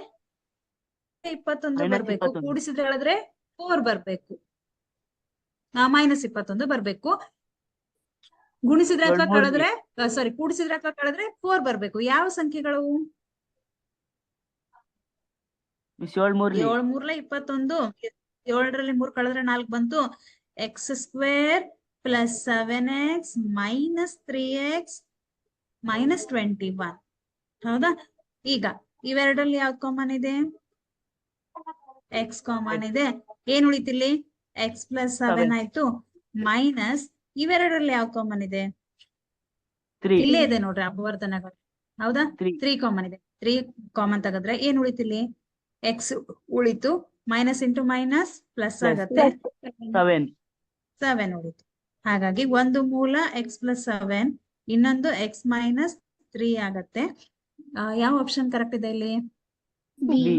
21 ಬರ್ಬೇಕು. ಕೂಡಿಸಿದ್ರೆ ಹೇಳಿದ್ರೆ 4 ಬರ್ಬೇಕು. ಮೈನಸ್ 21 ಬರ್ಬೇಕು. ಗುಣಿಸಿದ್ರೆ ಅಥವಾ ಕಳೆದ್ರೆ, ಕೂಡಿಸಿದ್ರೆ ಅಥವಾ ಕಳೆದ್ರೆ 4 ಬರ್ಬೇಕು. ಯಾವ ಸಂಖ್ಯೆಗಳು? 7 3 21. 7ರಲ್ಲಿ 3 ಕಳೆದ್ರೆ 4 ಬಂತು. X square plus 7x minus 3x minus 21. ಹೌದಾ? ಈಗ ಇವೆರಡರಲ್ಲಿ ಯಾವ್ದು ಕಾಮನ್ ಇದೆ? ಎಕ್ಸ್ ಕಾಮನ್ ಇದೆ. ಏನ್ ಉಳಿತಿಲ್ಲಿ? ಎಕ್ಸ್ ಪ್ಲಸ್ 7 ಆಯ್ತು. ಮೈನಸ್ ಇವೆರಡರಲ್ಲಿ ಯಾವ್ದು ಕಾಮನ್ ಇದೆ? ಇಲ್ಲೇ ಇದೆ ನೋಡ್ರಿ ಅಪವರ್ತನಗಳು. ಹೌದಾ? 3 ಕಾಮನ್ ಇದೆ. 3 ಕಾಮನ್ ತೆಗೆದ್ರೆ ಏನ್ ಉಳಿತಿಲ್ಲಿ? ಎಕ್ಸ್ ಉಳಿತು. ಮೈನಸ್ ಇಂಟು ಮೈನಸ್ ಪ್ಲಸ್ ಆಗತ್ತೆ. 7 ಉಳಿತು. ಹಾಗಾಗಿ ಒಂದು ಮೂಲ x+7, ಇನ್ನೊಂದು x-3 ಆಗತ್ತೆ. ಯಾವ ಆಪ್ಷನ್ ಕರೆಕ್ಟ್ ಇದೆ ಇಲ್ಲಿ? B. B.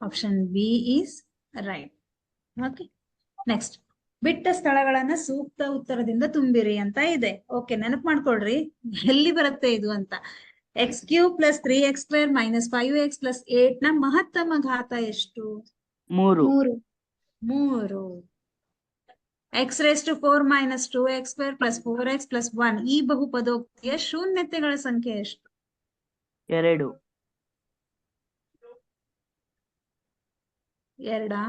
Option B is right. Okay, next ಬಿಟ್ಟ ಸ್ಥಳಗಳನ್ನ ಸೂಕ್ತ ಉತ್ತರದಿಂದ ತುಂಬಿರಿ ಅಂತ ಇದೆ. ಓಕೆ, ನೆನಪು ಮಾಡ್ಕೊಳ್ರಿ ಎಲ್ಲಿ ಬರುತ್ತೆ ಇದು ಅಂತ. x³ + 3x² - 5x + 8 ನ ಮಹತ್ತಮ ಘಾತ ಎಷ್ಟು? 3. 3. 3. x⁴ - 2x² + 4x + 1 ಈ ಬಹುಪದೋಕ್ತಿಯ ಶೂನ್ಯತೆಗಳ ಸಂಖ್ಯೆ ಎಷ್ಟು? 2. 2.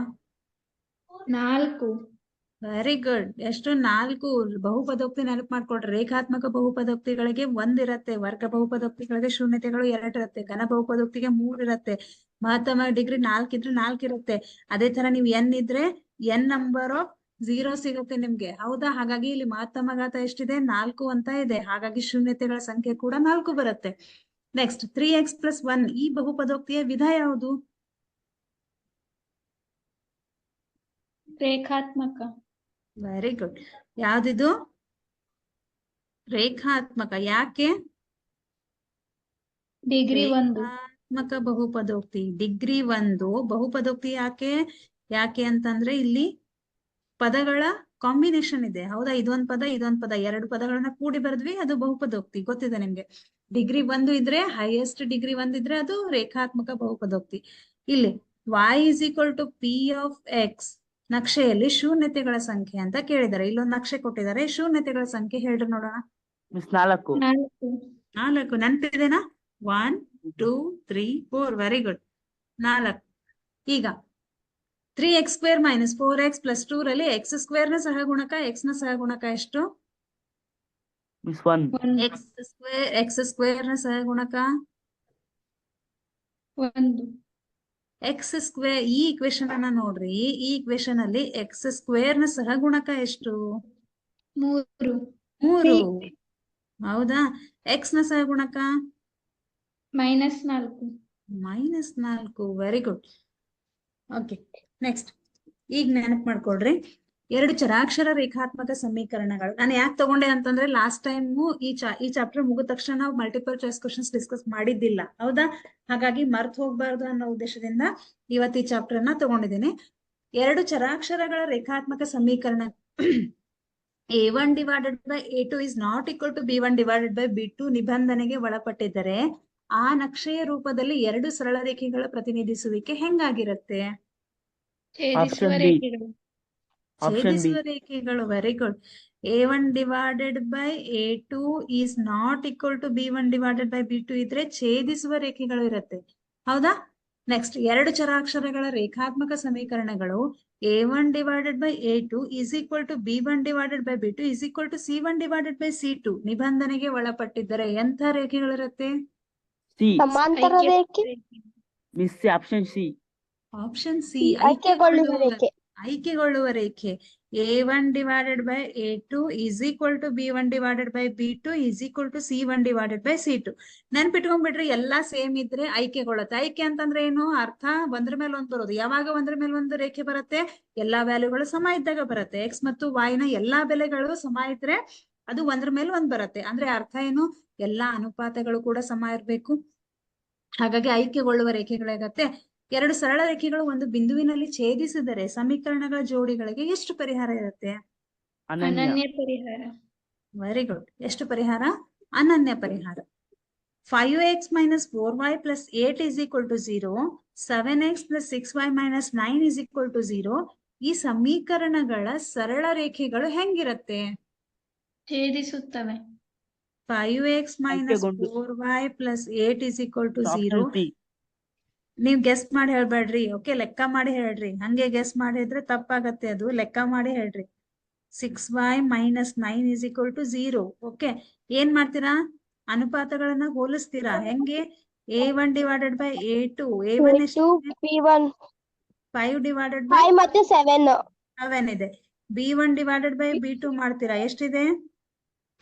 4. Very good. ಎಷ್ಟು? 4. ಬಹುಪದೋಕ್ತಿ ನೆನಪು ಮಾಡ್ಕೊಳ್ರಿ. ರೇಖಾತ್ಮಕ ಬಹುಪದೋಕ್ತಿಗಳಿಗೆ 1 ಇರತ್ತೆ, ವರ್ಗ ಬಹುಪದೋಕ್ತಿಗಳಿಗೆ ಶೂನ್ಯತೆಗಳು 2 ಇರತ್ತೆ, ಘನ ಬಹುಪದೋಕ್ತಿಗೆ 3 ಇರತ್ತೆ, ಮಹತ್ತಮ ಡಿಗ್ರಿ 4 ಇದ್ರೆ 4 ಇರುತ್ತೆ. ಅದೇ ತರ ನೀವು n ಇದ್ರೆ n ನಂಬರ್ ಆಫ್ 0 ಸಿಗುತ್ತೆ ನಿಮ್ಗೆ, ಹೌದಾ? ಹಾಗಾಗಿ ಇಲ್ಲಿ ಮಹತ್ತಮ ಘಾತ ಎಷ್ಟಿದೆ? 4 ಅಂತ ಇದೆ. ಹಾಗಾಗಿ ಶೂನ್ಯತೆಗಳ ಸಂಖ್ಯೆ ಕೂಡ 4 ಬರುತ್ತೆ. ನೆಕ್ಸ್ಟ್ 3x + 1 ಈ ಬಹುಪದೋಕ್ತಿಯ ವಿಧ ಯಾವುದು? ರೇಖಾತ್ಮಕ. Very good. ಯಾವ್ದಿದು? ರೇಖಾತ್ಮಕ. ಯಾಕೆ? ಡಿಗ್ರಿ 1. ರೇಖಾತ್ಮಕ ಬಹುಪದೋಕ್ತಿ ಡಿಗ್ರಿ 1 ಬಹುಪದೋಕ್ತಿ. ಯಾಕೆ ಅಂತಂದ್ರೆ ಇಲ್ಲಿ ಪದಗಳ ಕಾಂಬಿನೇಷನ್ ಇದೆ, ಹೌದಾ? ಇದೊಂದ್ ಪದ ಇದೊಂದ್ ಪದ, 2 ಪದಗಳನ್ನ ಕೂಡಿ ಬರೆದ್ವಿ, ಅದು ಬಹುಪದೋಕ್ತಿ. ಗೊತ್ತಿದೆ ನಿಮ್ಗೆ. ಡಿಗ್ರಿ 1 ಇದ್ರೆ, ಹೈಯೆಸ್ಟ್ ಡಿಗ್ರಿ 1 ಇದ್ರೆ ಅದು ರೇಖಾತ್ಮಕ ಬಹುಪದೋಕ್ತಿ. ಇಲ್ಲಿ y = p(x) ನಕ್ಷೆಯಲ್ಲಿ ಶೂನ್ಯತೆಗಳ ಸಂಖ್ಯೆ ಅಂತ ಕೇಳಿದ್ದಾರೆ. ಇಲ್ಲೊಂದು ನಕ್ಷೆ ಕೊಟ್ಟಿದ್ದಾರೆ, ಶೂನ್ಯತೆಗಳ ಸಂಖ್ಯೆ ಹೇಳ್ರಿ ನೋಡೋಣ. ಮಿಸ್ 4. 4. 4 ನೆನಪಿದೆನಾ? 1 2 3 4. Very good. 4. ಈಗ 3x² - 4x + 2 ರಲ್ಲಿ x² ನ ಸಹಗುಣಕ, x ನ ಸಹಗುಣಕ ಎಷ್ಟು? ಮಿಸ್ 1. 1. x² ನ ಸಹಗುಣಕ 1. x². ಈ ಇಕ್ವೇಶನ್ ಅನ್ನ ನೋಡ್ರಿ. ಈ ಇಕ್ವೇಶನ್ ಅಲ್ಲಿ x² ನ ಸಹಗುಣಕ ಎಷ್ಟು? 3. 3. ಹೌದಾ? x ನ ಸಹಗುಣಕ -4. -4. Very good. ಓಕೆ, ನೆಕ್ಸ್ಟ್ ಈಗ ನೆನಪು ಮಾಡ್ಕೊಳ್ರಿ. 2 ಚರಾಕ್ಷರ ರೇಖಾತ್ಮಕ ಸಮೀಕರಣಗಳು. ನಾನು ಯಾಕೆ ತಗೊಂಡೆ ಅಂತಂದ್ರೆ ಲಾಸ್ಟ್ ಟೈಮ್ ಈ ಚಾಪ್ಟರ್ ಮುಗಿದ ತಕ್ಷಣ ನಾವು ಮಲ್ಟಿಪಲ್ ಚಾಯ್ಸ್ ಕ್ವಶನ್ಸ್ ಡಿಸ್ಕಸ್ ಮಾಡಿದ್ದಿಲ್ಲ, ಹೌದಾ? ಹಾಗಾಗಿ ಮರ್ತ್ ಹೋಗ್ಬಾರ್ದು ಅನ್ನೋ ಉದ್ದೇಶದಿಂದ ಇವತ್ತು ಈ ಚಾಪ್ಟರ್ ಅನ್ನ ತಗೊಂಡಿದ್ದೀನಿ. 2 ಚರಾಕ್ಷರಗಳ ರೇಖಾತ್ಮಕ ಸಮೀಕರಣ a1 / a2 is not equal to b1 / b2 ನಿಬಂಧನೆಗೆ ಒಳಪಟ್ಟಿದ್ದರೆ ಆ ನಕ್ಷೆಯ ರೂಪದಲ್ಲಿ 2 ಸರಳ ರೇಖೆಗಳ ಪ್ರತಿನಿಧಿಸುವಿಕೆ ಹೆಂಗಾಗಿರುತ್ತೆ? ಛೇದಿಸುವ Option B. ರೇಖೆಗಳು. Option B. ಛೇದಿಸುವ ರೇಖೆಗಳು. Very good. a1 / a2 is not equal to b1 / b2 ಇದ್ರೆ ಛೇದಿಸುವ ರೇಖೆಗಳು ಇರುತ್ತೆ, ಹೌದಾ? ನೆಕ್ಸ್ಟ್ 2 ಚರಾಕ್ಷರಗಳ ರೇಖಾತ್ಮಕ ಸಮೀಕರಣಗಳು a1 / a2 is equal to b1 / b2 is equal to c1 / c2 ನಿಬಂಧನೆಗೆ ಒಳಪಟ್ಟಿದ್ದರೆ ಎಂಥ ರೇಖೆಗಳಿರುತ್ತೆ? C. ಸಮಾಂತರ ಐಕ್ಯ ರೇಖೆ. Miss option C. Option C. ಆಯ್ಕೆಗೊಳ್ಳುವ ರೇಖೆ. ಆಯ್ಕೆಗೊಳ್ಳುವ ರೇಖೆ. a1 / a2 is equal to b1 / b2 is equal to c1 / c2. ನೆನ್ಪಿಟ್ಕೊಂಡ್ಬಿಟ್ರಿ, ಎಲ್ಲಾ ಸೇಮ್ ಇದ್ರೆ ಆಯ್ಕೆಗೊಳ್ಳುತ್ತೆ. ಆಯ್ಕೆ ಅಂತಂದ್ರೆ ಏನು ಅರ್ಥ? ಒಂದ್ರ ಮೇಲೆ ಒಂದು ಬರೋದು. ಯಾವಾಗ ಒಂದ್ರ ಮೇಲೆ ಒಂದು ರೇಖೆ ಬರುತ್ತೆ? ಎಲ್ಲಾ ವ್ಯಾಲ್ಯೂಗಳು ಸಮ ಇದ್ದಾಗ ಬರುತ್ತೆ. x ಮತ್ತು y ನ ಎಲ್ಲಾ ಬೆಲೆಗಳು ಸಮ ಇದ್ರೆ ಅದು ಒಂದ್ರ ಮೇಲೆ ಒಂದ್ ಬರುತ್ತೆ. ಅಂದ್ರೆ ಅರ್ಥ ಏನು? ಎಲ್ಲಾ ಅನುಪಾತಗಳು ಕೂಡ ಸಮ ಇರ್ಬೇಕು. ಹಾಗಾಗಿ ಆಯ್ಕೆಗೊಳ್ಳುವ ರೇಖೆಗಳಾಗತ್ತೆ. 2 ಸರಳ ರೇಖೆಗಳು ಒಂದು ಬಿಂದುವಿನಲ್ಲಿ ಛೇದಿಸಿದರೆ ಸಮೀಕರಣಗಳ ಜೋಡಿಗಳಿಗೆ ಎಷ್ಟು ಪರಿಹಾರ ಇರುತ್ತೆ? ಅನನ್ಯ. ಅನನ್ಯ ಪರಿಹಾರ. Very good. ಎಷ್ಟು ಪರಿಹಾರ? ಅನನ್ಯ ಪರಿಹಾರ. 5x - 4y + 8 is equal to 0, 7x + 6y - 9 is equal to 0 ಈ ಸಮೀಕರಣಗಳ ಸರಳ ರೇಖೆಗಳು ಹೆಂಗಿರುತ್ತೆ? ಛೇದಿಸುತ್ತವೆ. 5x - ಆಯ್ಕೆಗೊಂಡು. 4y + 8 is equal to 0. Option P. ನೀವ್ ಗೆಸ್ ಮಾಡಿ ಹೇಳ್ಬೇಡ್ರಿ, ಓಕೆ? ಲೆಕ್ಕ ಮಾಡಿ ಹೇಳ್ರಿ. ಹಂಗೆ ಗೆಸ್ ಮಾಡಿದ್ರೆ ತಪ್ಪಾಗತ್ತೆ, ಅದು ಲೆಕ್ಕ ಮಾಡಿ ಹೇಳ್ರಿ. 6y - 9 is equal to 0. Okay, ಏನ್ ಮಾಡ್ತೀರಾ? ಅನುಪಾತಗಳನ್ನ ಹೋಲಿಸ್ತೀರಾ. ಹೆಂಗೆ? a1 / a2. a1 ಎಷ್ಟು? p1 5 / 5 ಮತ್ತೆ 7 7 ಇದೆ. b1 / b2 ಮಾಡ್ತೀರಾ. ಎಷ್ಟಿದೆ?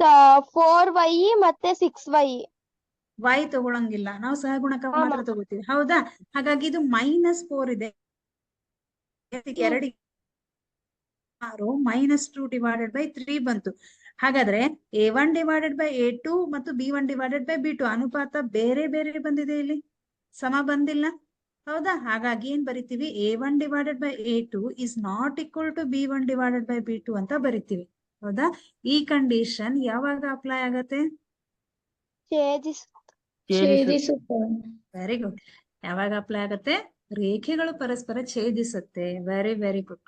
4y ಮತ್ತೆ 6y. y ತಗೊಳಂಗಿಲ್ಲ, ನಾವು ಸಹಗುಣಕ ಹಾ, ಮಾತ್ರ ತಗೋತೀವಿ, ಹೌದಾ? ಹಾಗಾಗಿ ಇದು -4 ಇದೆ. 2 6 -2/3 ಬಂತು. ಹಾಗಾದ್ರೆ A1 ಡಿವೈಡೆಡ್ ಬೈ A2 ಮತ್ತು B1 ಡಿವೈಡೆಡ್ ಬೈ B2 ಅನುಪಾತ ಬೇರೆ ಬೇರೆ ಬಂದಿದೆ, ಇಲ್ಲಿ ಸಮ ಬಂದಿಲ್ಲ. ಹೌದಾ? ಹಾಗಾಗಿ ಏನ್ ಬರಿತೀವಿ, A1 divided by A2 is not equal to B1 divided by B2 ಅಂತ ಬರಿತೀವಿ. ಹೌದಾ? ಈ ಕಂಡೀಷನ್ ಯಾವಾಗ ಅಪ್ಲೈ ಆಗತ್ತೆ? ಛೇದಿಸುತ್ತವೆ. Very good. ಯಾವಾಗ ಅಪ್ಲೈ ಆಗತ್ತೆ? ರೇಖೆಗಳು ಪರಸ್ಪರ ಛೇದಿಸುತ್ತೆ. Very very good.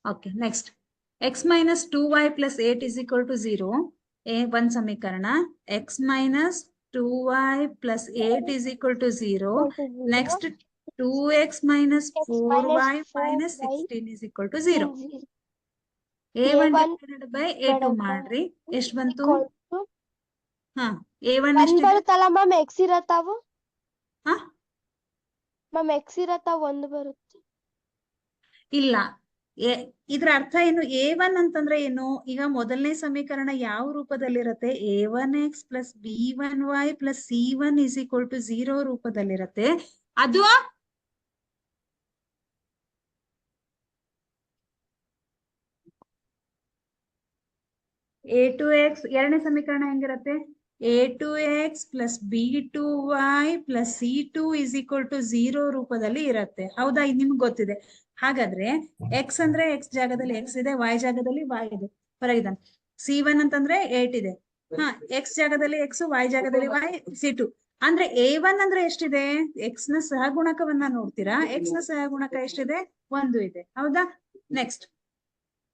Okay, next. x minus 2y plus 8 is equal to 0. ಒಂದ್ ಸಮೀಕರಣ. x minus 2y plus 8 is equal to 0. Next, 2x minus 4y minus 16 is equal to 0. A1 divided by A2 ಮಾಡ್ರಿ. ಎಷ್ಟ್ ಬಂತು? ಹಾ, A1 ಎಷ್ಟಿದೆ? ಬರುತ್ತಲ್ಲ ma'am, X ಇರತ್ತಾವು ಹಾ, ma'am, X ಇರತ್ತಾವ ಒಂದು ಬರುತ್ತೆ. ಇಲ್ಲ. ಇದ್ರ ಅರ್ಥ ಏನು? A1 ಅಂತಂದ್ರೆ ಏನು? ಈಗ ಮೊದಲನೇ ಸಮೀಕರಣ ಯಾವ ರೂಪದಲ್ಲಿರತ್ತೆ? A1x plus B1y plus C1 is equal to 0 ರೂಪದಲ್ಲಿರತ್ತೆ. ಅದು A2x, ಎರಡನೇ ಸಮೀಕರಣ ಹೆಂಗಿರತ್ತೆ? A2x plus B2y plus C2 is equal to 0 ರೂಪದಲ್ಲಿ ಇರತ್ತೆ. ಹೌದಾ? ಇದು ನಿಮ್ಗೆ ಗೊತ್ತಿದೆ. ಹಾಗಾದ್ರೆ x ಅಂದ್ರೆ x ಜಾಗದಲ್ಲಿ x ಇದೆ, y ಜಾಗದಲ್ಲಿ y ಇದೆ. ಫಾರ್ ಎಕ್ಸಾಂಪಲ್ C1 ಅಂತಂದ್ರೆ 8 ಇದೆ. ಹಾ, x ಜಾಗದಲ್ಲಿ x, y ಜಾಗದಲ್ಲಿ y, C2 ಅಂದ್ರೆ A1 ಅಂದ್ರೆ ಎಷ್ಟಿದೆ? x ನ ಸಹಗುಣಕವನ್ನ ನೋಡ್ತೀರಾ? x ನ ಸಹಗುಣಕ ಎಷ್ಟಿದೆ? 1 ಇದೆ. ಹೌದಾ? ನೆಕ್ಸ್ಟ್,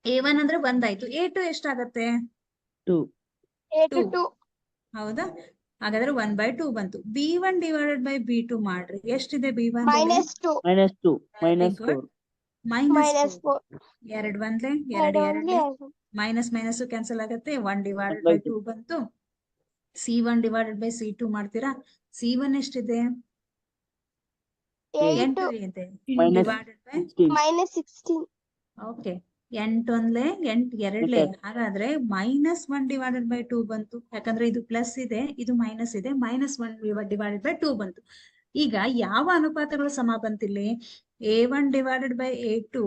A1 ಅಂದ್ರೆ 1 ಆಯ್ತು. A2 ಎಷ್ಟಾಗತ್ತೆ? 2. 8 ಹೌದಾ? ಹಾಗಾದ್ರೆ 1/2 ಬಂತು. B1 ಡಿವೈಡೆಡ್ ಬೈ B2 ಮಾಡ್ರಿ. ಎಷ್ಟಿದೆ B1? -2 -2 -4 -4 ಎರಡು ಬಂದ್ಲೆ, ಎರಡು ಮೈನಸ್ ಮೈನಸ್ ಕ್ಯಾನ್ಸಲ್ ಆಗತ್ತೆ. 1 ಡಿವೈಡೆಡ್ ಬೈ 2 ಬಂತು. C1 ಡಿವೈಡೆಡ್ ಬೈ C2 ಮಾಡ್ತೀರಾ? C1 ಎಷ್ಟಿದೆ? 8 ಇದೆ. Divided by -16 okay, 8 ಒಂದ್ಲೆ 8 ಎರಡ್ಲೆ. ಹಾಗಾದ್ರೆ -1 ಡಿವೈಡೆಡ್ ಬೈ 2 ಬಂತು. ಯಾಕಂದ್ರೆ ಇದು ಪ್ಲಸ್ ಇದೆ, ಇದು ಮೈನಸ್ ಇದೆ. -1 ಡಿವೈಡೆಡ್ ಬೈ 2 ಬಂತು. ಈಗ ಯಾವ ಅನುಪಾತಗಳು ಸಮ ಬಂತಿಲ್ಲಿ? A1 divided by A2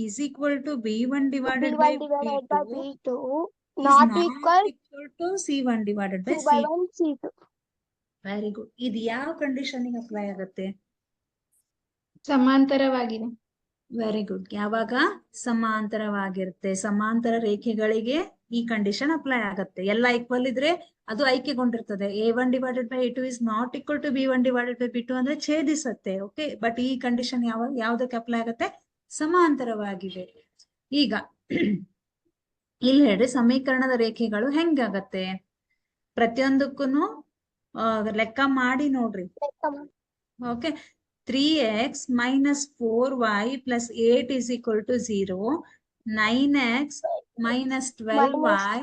is equal to B1 divided by B2 not equal to C1 divided by 2 by 1 C2. Very good. ಇದು ಯಾವ ಕಂಡೀಷನ್ ಅಪ್ಲೈ ಆಗುತ್ತೆ? ಸಮಾಂತರವಾಗಿದೆ. Very good. ಯಾವಾಗ? ಸಮಾಂತರವಾಗಿರುತ್ತೆ. ಸಮಾಂತರ ರೇಖೆಗಳಿಗೆ ಈ ಕಂಡೀಷನ್ ಅಪ್ಲೈ ಆಗತ್ತೆ. ಎಲ್ಲ ಈಕ್ವಲ್ ಇದ್ರೆ ಅದು ಐಕ್ಯಗೊಂಡಿರ್ತದೆ. A1 divided by A2 is not equal to B1 divided by B2 ಅಂದ್ರೆ ಛೇದಿಸುತ್ತೆ. ಓಕೆ, ಬಟ್ ಈ ಕಂಡೀಷನ್ ಯಾವ್ದಕ್ಕೆ ಅಪ್ಲೈ ಆಗತ್ತೆ? ಸಮಾಂತರವಾಗಿದೆ. ಈಗ ಇಲ್ಲಿ ಹೇಳ್ರಿ, ಸಮೀಕರಣದ ರೇಖೆಗಳು ಹೆಂಗಾಗತ್ತೆ? ಪ್ರತಿಯೊಂದಕ್ಕೂ ಲೆಕ್ಕ ಮಾಡಿ ನೋಡ್ರಿ. Okay, 3x minus 4y plus 8 is equal to 0. 9x minus 12y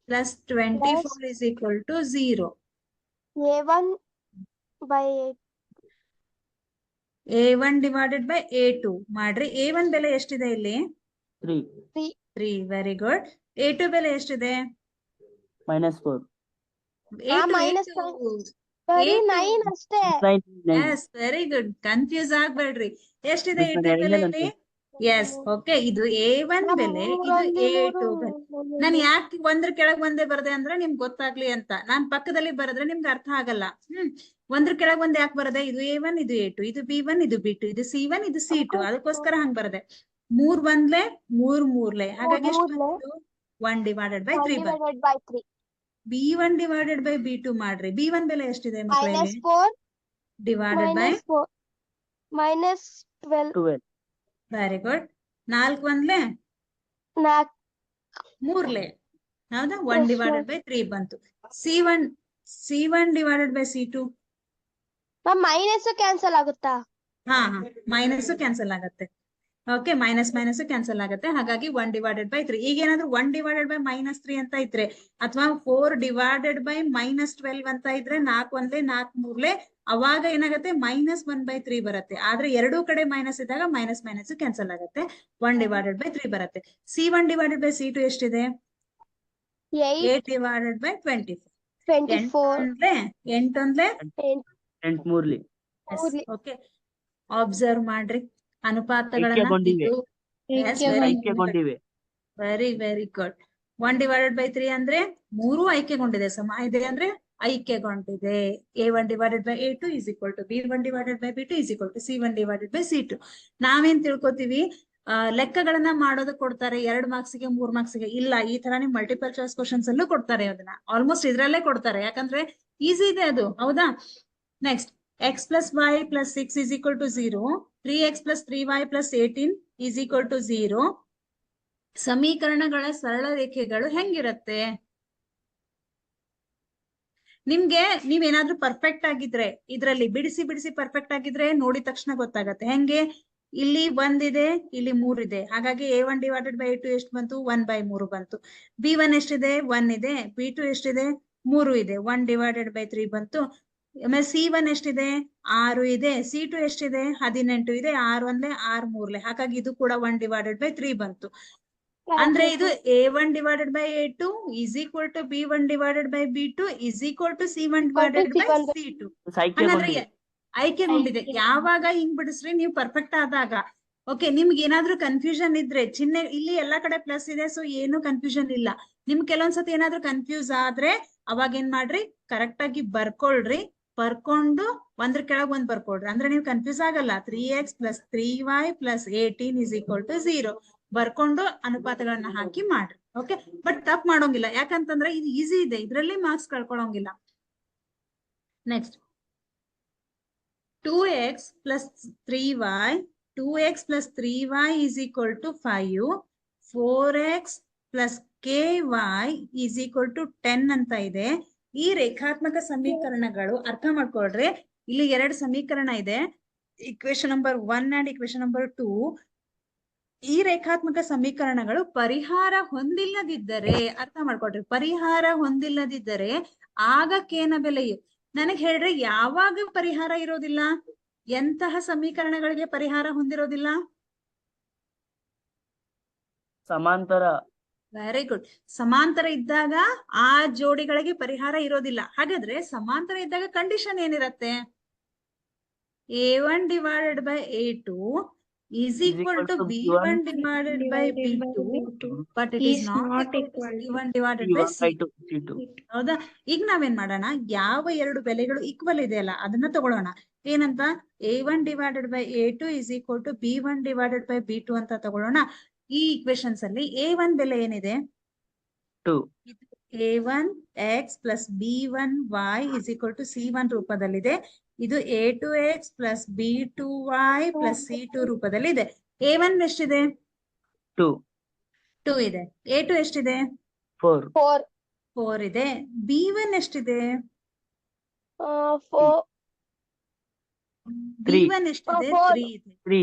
plus 24 is equal to 0. A1 by A1 divided by A2 ಮಾಡ್ರಿ. A1 ಬೆಲೆ ಎಷ್ಟಿದೆ ಇಲ್ಲಿ? 3. Very good. A2 ಬೆಲೆ ಎಷ್ಟಿದೆ? -4. ಬರೀ 9 ಅಷ್ಟೇ. Yes, very good. ಕನ್ಫ್ಯೂಸ್ ಆಗ್ಬೇಡ್ರಿ. ಎಷ್ಟಿದೆ A2 ಬೆಲೆ ಇಲ್ಲಿ? Yes, okay. ಇದು A1 ಬೆಲೆ, ಇದು A2 ಬೆಲೆ. ನಾನು ಯಾಕೆ ಒಂದ್ರ ಕೆಳಗ್ ಒಂದೇ ಬರ್ದೆ ಅಂದ್ರೆ ನಿಮ್ಗೆ ಗೊತ್ತಾಗ್ಲಿ ಅಂತ. ನಾನ್ ಪಕ್ಕದಲ್ಲಿ ಬರದ್ರೆ ನಿಮ್ಗೆ ಅರ್ಥ ಆಗಲ್ಲ. ಒಂದ್ರ ಕೆಳಗ್ ಒಂದ್ ಯಾಕೆ ಬರದೆ? ಇದು A1, ಇದು A2, ಇದು B1, ಇದು B2, ಇದು C1, ಇದು C2. ಅದಕ್ಕೋಸ್ಕರ ಹಂಗ್ ಬರದೆ. 3 ಒಂದ್ಲೆ, 3 ಮೂರ್ಲೆ. ಹಾಗಾಗಿ ಎಷ್ಟು ಬಂತು? 1 ಡಿವೈಡೆಡ್ ಬೈ 3 ಬಂತು. B1 ಡಿವೈಡೆಡ್ ಬೈ B2 ಮಾಡ್ರಿ. B1 ಬೆಲೆ ಎಷ್ಟಿದೆ ಮಕ್ಕಳಲ್ಲಿ? -4 ಡಿವೈಡೆಡ್ ಬೈ -12. Very good. 4 ಒಂದ್ಲೆ, 4 ಮೂರ್ಲೆ. ಹೌದಾ? 1 ಡಿವೈಡೆಡ್ ಬೈ 3 ಬಂತು. C1 divided by C2 minus cancel ಆಗುತ್ತಾ? ಹಾ, ಮೈನಸ್ ಕ್ಯಾನ್ಸಲ್ ಆಗತ್ತೆ. ಓಕೆ, ಮೈನಸ್ ಕ್ಯಾನ್ಸಲ್ ಆಗುತ್ತೆ. ಹಾಗಾಗಿ 1 ಡಿವೈಡೆಡ್ ಬೈ 3. ಈಗ ಏನಾದ್ರು 1 ಡಿವೈಡೆಡ್ ಬೈ -3 ಅಂತ ಇದ್ರೆ, ಅಥವಾ 4 ಡಿವೈಡೆಡ್ ಬೈ -12 ಅಂತ ಇದ್ರೆ, 4 ಒಂದ್ಲೆ 4 ಮೂರ್ಲೆ, ಅವಾಗ ಏನಾಗುತ್ತೆ? -1/3 ಬರುತ್ತೆ. ಆದ್ರೆ ಎರಡೂ ಕಡೆ ಮೈನಸ್ ಇದ್ದಾಗ ಮೈನಸ್ ಕ್ಯಾನ್ಸಲ್ ಆಗುತ್ತೆ. 1 ಡಿವೈಡೆಡ್ ಬೈ 3 ಬರುತ್ತೆ. C1 ಡಿವೈಡೆಡ್ ಬೈ C2 ಎಷ್ಟಿದೆ? 8 ಡಿವೈಡೆಡ್ ಬೈ 24. 8 ಒಂದ್ಲೆ 8 ಮೂರ್ಲಿ. ಓಕೆ, ಅಬ್ಸರ್ವ್ ಮಾಡ್ರಿ. ಅನುಪಾತಗಳನ್ನ ಐಕ್ಯಗೊಂಡಿವೆ. ಇದು ಐಕ್ಯಗೊಂಡಿವೆ. Very very good. 1/3 ಅಂದ್ರೆ 3 ಆಯ್ಕೆಗೊಂಡಿದೆ, ಸಮ ಇದೆ ಅಂದ್ರೆ ಐಕ್ಯಗೊಂಡಿದೆ. A1/A2 is equal to B1/B2 is equal to C1/C2. ನಾವೇನ್ ತಿಳ್ಕೊತೀವಿ, ಲೆಕ್ಕಗಳನ್ನ ಮಾಡೋದು ಕೊಡ್ತಾರೆ 2 ಮಾರ್ಕ್ಸ್ಗೆ 3 ಮಾರ್ಕ್ಸ್ಗೆ, ಇಲ್ಲ ಈ ತರ ನಿಮ್ ಮಲ್ಟಿಪಲ್ ಚಾಯ್ಸ್ ಕ್ವಶನ್ಸ್ ಅಲ್ಲೂ ಕೊಡ್ತಾರೆ. ಅದನ್ನ ಆಲ್ಮೋಸ್ಟ್ ಇದ್ರಲ್ಲೇ ಕೊಡ್ತಾರೆ, ಯಾಕಂದ್ರೆ ಈಸಿ ಇದೆ ಅದು, ಹೌದಾ? Next, x plus y plus 6 is equal to 0. 3x plus 3y plus 18 is equal to 0. ಸಮೀಕರಣಗಳ ಸರಳ ರೇಖೆಗಳು ಹೆಂಗಿರತ್ತೆ? ನಿಮ್ಗೆ ನೀವೇನಾದ್ರೂ ಪರ್ಫೆಕ್ಟ್ ಆಗಿದ್ರೆ, ಇದ್ರಲ್ಲಿ ಬಿಡಿಸಿ ಬಿಡಿಸಿ ಪರ್ಫೆಕ್ಟ್ ಆಗಿದ್ರೆ ನೋಡಿದ ತಕ್ಷಣ ಗೊತ್ತಾಗತ್ತೆ. ಹೆಂಗೆ? ಇಲ್ಲಿ 1 ಇದೆ, ಇಲ್ಲಿ 3 ಇದೆ, ಹಾಗಾಗಿ A1/A2 ಎಷ್ಟು ಬಂತು? 1/3 ಬಂತು. B1 ಎಷ್ಟಿದೆ? 1 ಇದೆ. B2 ಎಷ್ಟಿದೆ? 3 ಇದೆ, 1/3 ಬಂತು. ಆಮೇಲೆ C1 ಎಷ್ಟಿದೆ? 6 ಇದೆ. C2 ಎಷ್ಟಿದೆ? 18 ಇದೆ. 6 1 6 3, ಹಾಗಾಗಿ ಇದು ಕೂಡ 1/3 ಬಂತು. ಅಂದ್ರೆ ಇದು A1/A2 is equal to B1/B2 is equal to C1/C2. ಹಂಗಂದ್ರೆ ಆಯ್ಕೆಗೊಂಡಿದೆ. ಯಾವಾಗ ಹಿಂಗ್ ಬಿಡಿಸ್ರಿ ನೀವು ಪರ್ಫೆಕ್ಟ್ ಆದಾಗ. ಓಕೆ, ನಿಮ್ಗೆ ಏನಾದ್ರೂ ಕನ್ಫ್ಯೂಷನ್ ಇದ್ರೆ, ಚಿಹ್ನೆ ಇಲ್ಲಿ ಎಲ್ಲಾ ಕಡೆ ಪ್ಲಸ್ ಇದೆ, ಸೊ ಏನು ಕನ್ಫ್ಯೂಷನ್ ಇಲ್ಲ. ನಿಮ್ ಕೆಲವೊಂದ್ಸತಿ ಏನಾದ್ರೂ ಕನ್ಫ್ಯೂಸ್ ಆದ್ರೆ ಅವಾಗ ಏನ್ ಮಾಡ್ರಿ, ಕರೆಕ್ಟ್ ಆಗಿ ಬರ್ಕೊಳ್ರಿ. ಬರ್ಕೊಂಡು ಒಂದ್ರ ಕೆಳಗ್ ಒಂದ್ ಬರ್ಕೊಳ್ರಿ, ಅಂದ್ರೆ ನೀವು ಕನ್ಫ್ಯೂಸ್ ಆಗಲ್ಲ. 3x plus 3y plus 18 is equal to 0 ಬರ್ಕೊಂಡು ಅನುಪಾತಗಳನ್ನ ಹಾಕಿ ಮಾಡ್ರಿ. ಓಕೆ, ಬಟ್ ತಪ್ಪು ಮಾಡೋಂಗಿಲ್ಲ, ಯಾಕಂತಂದ್ರೆ ಇದು ಈಸಿ ಇದೆ, ಇದ್ರಲ್ಲಿ ಮಾರ್ಕ್ಸ್ ಕಳ್ಕೊಳ್ಳೋಂಗಿಲ್ಲ. Next, 2x plus 3y 2x plus 3y is equal to 5. 4x plus ky is equal to 10 ಅಂತ ಇದೆ. ಈ ರೇಖಾತ್ಮಕ ಸಮೀಕರಣಗಳು ಅರ್ಥ ಮಾಡ್ಕೊಳ್ರಿ. ಇಲ್ಲಿ 2 ಸಮೀಕರಣ ಇದೆ, equation number 1 and equation number 2. ಈ ರೇಖಾತ್ಮಕ ಸಮೀಕರಣಗಳು ಪರಿಹಾರ ಹೊಂದಿಲ್ಲದಿದ್ದರೆ, ಅರ್ಥ ಮಾಡ್ಕೊಳ್ರಿ, ಪರಿಹಾರ ಹೊಂದಿಲ್ಲದಿದ್ದರೆ ಆಗ ಕೇನ ಬೆಲೆಯು. ನನಗ್ ಹೇಳ್ರಿ, ಯಾವಾಗ ಪರಿಹಾರ ಇರೋದಿಲ್ಲ? ಎಂತಹ ಸಮೀಕರಣಗಳಿಗೆ ಪರಿಹಾರ ಹೊಂದಿರೋದಿಲ್ಲ? ಸಮಾಂತರ. Very good. ಸಮಾಂತರ ಇದ್ದಾಗ ಆ ಜೋಡಿಗಳಿಗೆ ಪರಿಹಾರ ಇರೋದಿಲ್ಲ. ಹಾಗಾದ್ರೆ ಸಮಾಂತರ ಇದ್ದಾಗ condition ಏನಿರತ್ತೆ? A1/A2 is equal to B1/B2, but it is not equal to C1/C2. ಹೌದಾ? ಈಗ ನಾವೇನ್ ಮಾಡೋಣ, ಯಾವ 2 ಬೆಲೆಗಳು ಈಕ್ವಲ್ ಇದೆಯಲ್ಲ ಅದನ್ನ ತಗೊಳ್ಳೋಣ. ಏನಂತ? A1/A2 is equal to B1/B2 ಅಂತ ತಗೊಳ್ಳೋಣ. ಈ ಈಕ್ವೇಶನ್ಸ್ ಅಲ್ಲಿ A1 ಬೆಲೆ ಏನಿದೆ? 2. A1x plus B1y is equal to C1 ರೂಪದಲ್ಲಿದೆ. ಇದು A2x plus B2y plus C2 ರೂಪದಲ್ಲಿದೆ. A1 ಎಷ್ಟಿದೆ? 2 ಇದೆ. A2 ಎಷ್ಟಿದೆ? 4 ಇದೆ. B1 ಎಷ್ಟಿದೆ? B1 ಎಷ್ಟಿದೆ? 3 ಇದೆ. 3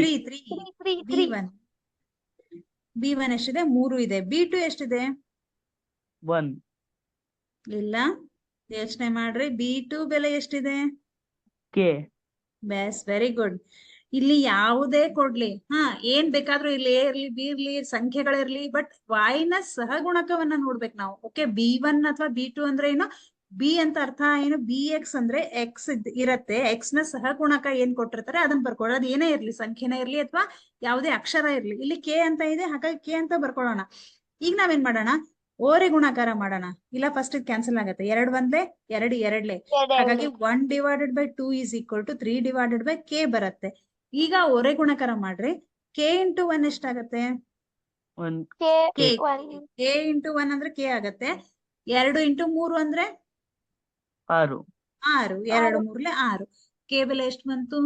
B1 ಎಷ್ಟಿದೆ? 3 ಇದೆ. B2 ಎಷ್ಟಿದೆ? 1 ಇಲ್ಲ, ಯೋಚನೆ ಮಾಡ್ರಿ. B2 ಬೆಲೆ ಎಷ್ಟಿದೆ? K. Yes, very good. ಇಲ್ಲಿ ಯಾವುದೇ ಕೊಡ್ಲಿ, ಏನ್ ಬೇಕಾದ್ರೂ ಇಲ್ಲಿ A ಇರ್ಲಿ, B ಇರ್ಲಿ, ಸಂಖ್ಯೆಗಳಿರ್ಲಿ, ಬಟ್ y ನ ಸಹಗುಣಕವನ್ನ ನೋಡ್ಬೇಕು ನಾವು. ಓಕೆ, B1 ಅಥವಾ B2 ಅಂದ್ರೆ ಏನು? B ಅಂತ ಅರ್ಥ ಏನು? BX ಅಂದ್ರೆ X ಇರತ್ತೆ. X ನ ಸಹಗುಣಕ ಏನ್ ಕೊಟ್ಟಿರ್ತಾರೆ ಅದನ್ನ ಬರ್ಕೊಳ್ಳೋದು. ಅದು ಏನೇ ಇರ್ಲಿ, ಸಂಖ್ಯೆನೇ ಇರ್ಲಿ ಅಥವಾ ಯಾವುದೇ ಅಕ್ಷರ ಇರ್ಲಿ. ಇಲ್ಲಿ K ಅಂತ ಇದೆ, ಹಾಗಾಗಿ K ಅಂತ ಬರ್ಕೊಳ್ಳೋಣ. ಈಗ ನಾವೇನ್ ಮಾಡೋಣ, ಓರೆ ಗುಣಾಕಾರ ಮಾಡೋಣ. ಇಲ್ಲ, ಫಸ್ಟ್ ಇದು ಕ್ಯಾನ್ಸಲ್ ಆಗತ್ತೆ. 2 1 2 2 ಹಾಗಾಗಿ 1/2 is equal to 3/K ಬರುತ್ತೆ. ಈಗ ಓರೆ ಗುಣಾಕಾರ ಮಾಡ್ರಿ. K into 1 ಎಷ್ಟಾಗತ್ತೆ? 1. K into 1 ಅಂದ್ರೆ K ಆಗತ್ತೆ. 2 into 3 ಅಂದ್ರೆ 6. 2 3 6. K ಬೆಲೆ ಎಷ್ಟು ಬಂತು?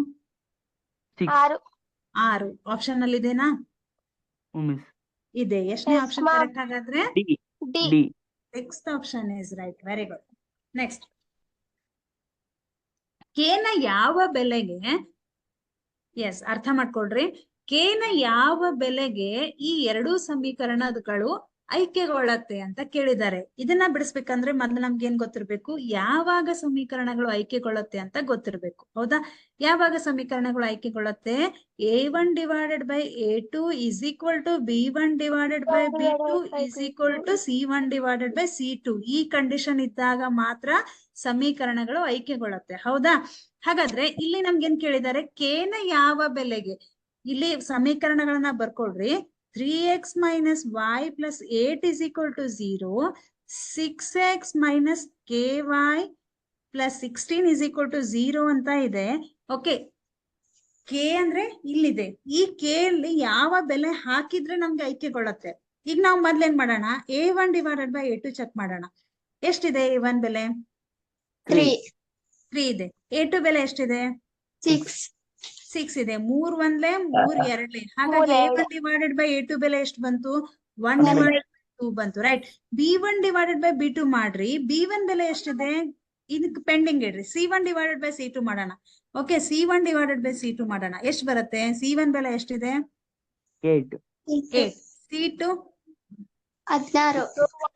6. ಆಪ್ಷನ್ ಅಲ್ಲಿ ಇದೆನಾ? ಇದೆ. ಎಷ್ಟನೇ ಆಪ್ಷನ್ ಕರೆಕ್ಟ್ ಹಾಗಾದ್ರೆ? D. 6th option is right. Very good. Next. K ನ ಯಾವ ಬೆಲೆಗೆ, ಎಸ್ ಅರ್ಥ ಮಾಡ್ಕೊಳ್ರಿ, K ನ ಯಾವ ಬೆಲೆಗೆ ಈ 2 ಸಮೀಕರಣಗಳು ಐಕ್ಯಗೊಳ್ಳತ್ತೆ ಅಂತ ಕೇಳಿದ್ದಾರೆ. ಇದನ್ನ ಬಿಡಿಸ್ಬೇಕಂದ್ರೆ ಮೊದ್ಲು ನಮ್ಗೆ ಏನ್ ಗೊತ್ತಿರ್ಬೇಕು? ಯಾವಾಗ ಸಮೀಕರಣಗಳು ಐಕ್ಯಗೊಳ್ಳತ್ತೆ ಅಂತ ಗೊತ್ತಿರ್ಬೇಕು. ಹೌದಾ? ಯಾವಾಗ ಸಮೀಕರಣಗಳು ಐಕ್ಯಗೊಳ್ಳತ್ತೆ? A1/A2 is equal to B1/B2 is equal to C1/C2. ಈ ಕಂಡೀಷನ್ ಇದ್ದಾಗ ಮಾತ್ರ ಸಮೀಕರಣಗಳು ಐಕ್ಯಗೊಳ್ಳತ್ತೆ. ಹೌದಾ? ಹಾಗಾದ್ರೆ ಇಲ್ಲಿ ನಮ್ಗೆ ಏನ್ ಕೇಳಿದ್ದಾರೆ? K ನ ಯಾವ ಬೆಲೆಗೆ? ಇಲ್ಲಿ ಸಮೀಕರಣಗಳನ್ನ ಬರ್ಕೊಳ್ರಿ. 3x minus y plus 8 is equal to 0. 6x minus ky plus 16 is equal to 0 ಅಂತ ಇದೆ. ಓಕೆ, ಕೆ ಅಂದ್ರೆ ಇಲ್ಲಿದೆ. ಈ ಕೆ ಅಲ್ಲಿ ಯಾವ ಬೆಲೆ ಹಾಕಿದ್ರೆ ನಮ್ಗೆ ಆಯ್ಕೆಗೊಳ್ಳುತ್ತೆ. ಈಗ ನಾವು ಮೊದ್ಲೇನ್ ಮಾಡೋಣ, a1 divided by a2 check ಮಾಡೋಣ. ಎಷ್ಟಿದೆ a1 ಬೆಲೆ? 3, 3 ಇದೆ. a2 ಬೆಲೆ ಎಷ್ಟಿದೆ? 6, 6 ಇದೆ. 3 ಒಂದ್ಲೆ 3 ಎರಡ್ಲೆ, ಹಾಗಾಗಿ a1 ಡಿವೈಡೆಡ್ ಬೈ a2 ಬೆಲೆ ಎಷ್ಟು ಬಂತು? 1 ಡಿವೈಡೆಡ್ ಬೈ 2 ಬಂತು. Right. b1 divided by b2 ಮಾಡ್ರಿ. b1 ಬೆಲೆ ಎಷ್ಟಿದೆ? ಇದಕ್ಕೆ ಪೆಂಡಿಂಗ್ ಇಡ್ರಿ. c1 ಡಿವೈಡೆಡ್ ಬೈ c2 ಮಾಡೋಣ. Okay, c1 divided by c2 ಮಾಡೋಣ. ಎಷ್ಟು ಬರುತ್ತೆ? c1 ಬೆಲೆ ಎಷ್ಟಿದೆ? 8. 8. c2 16,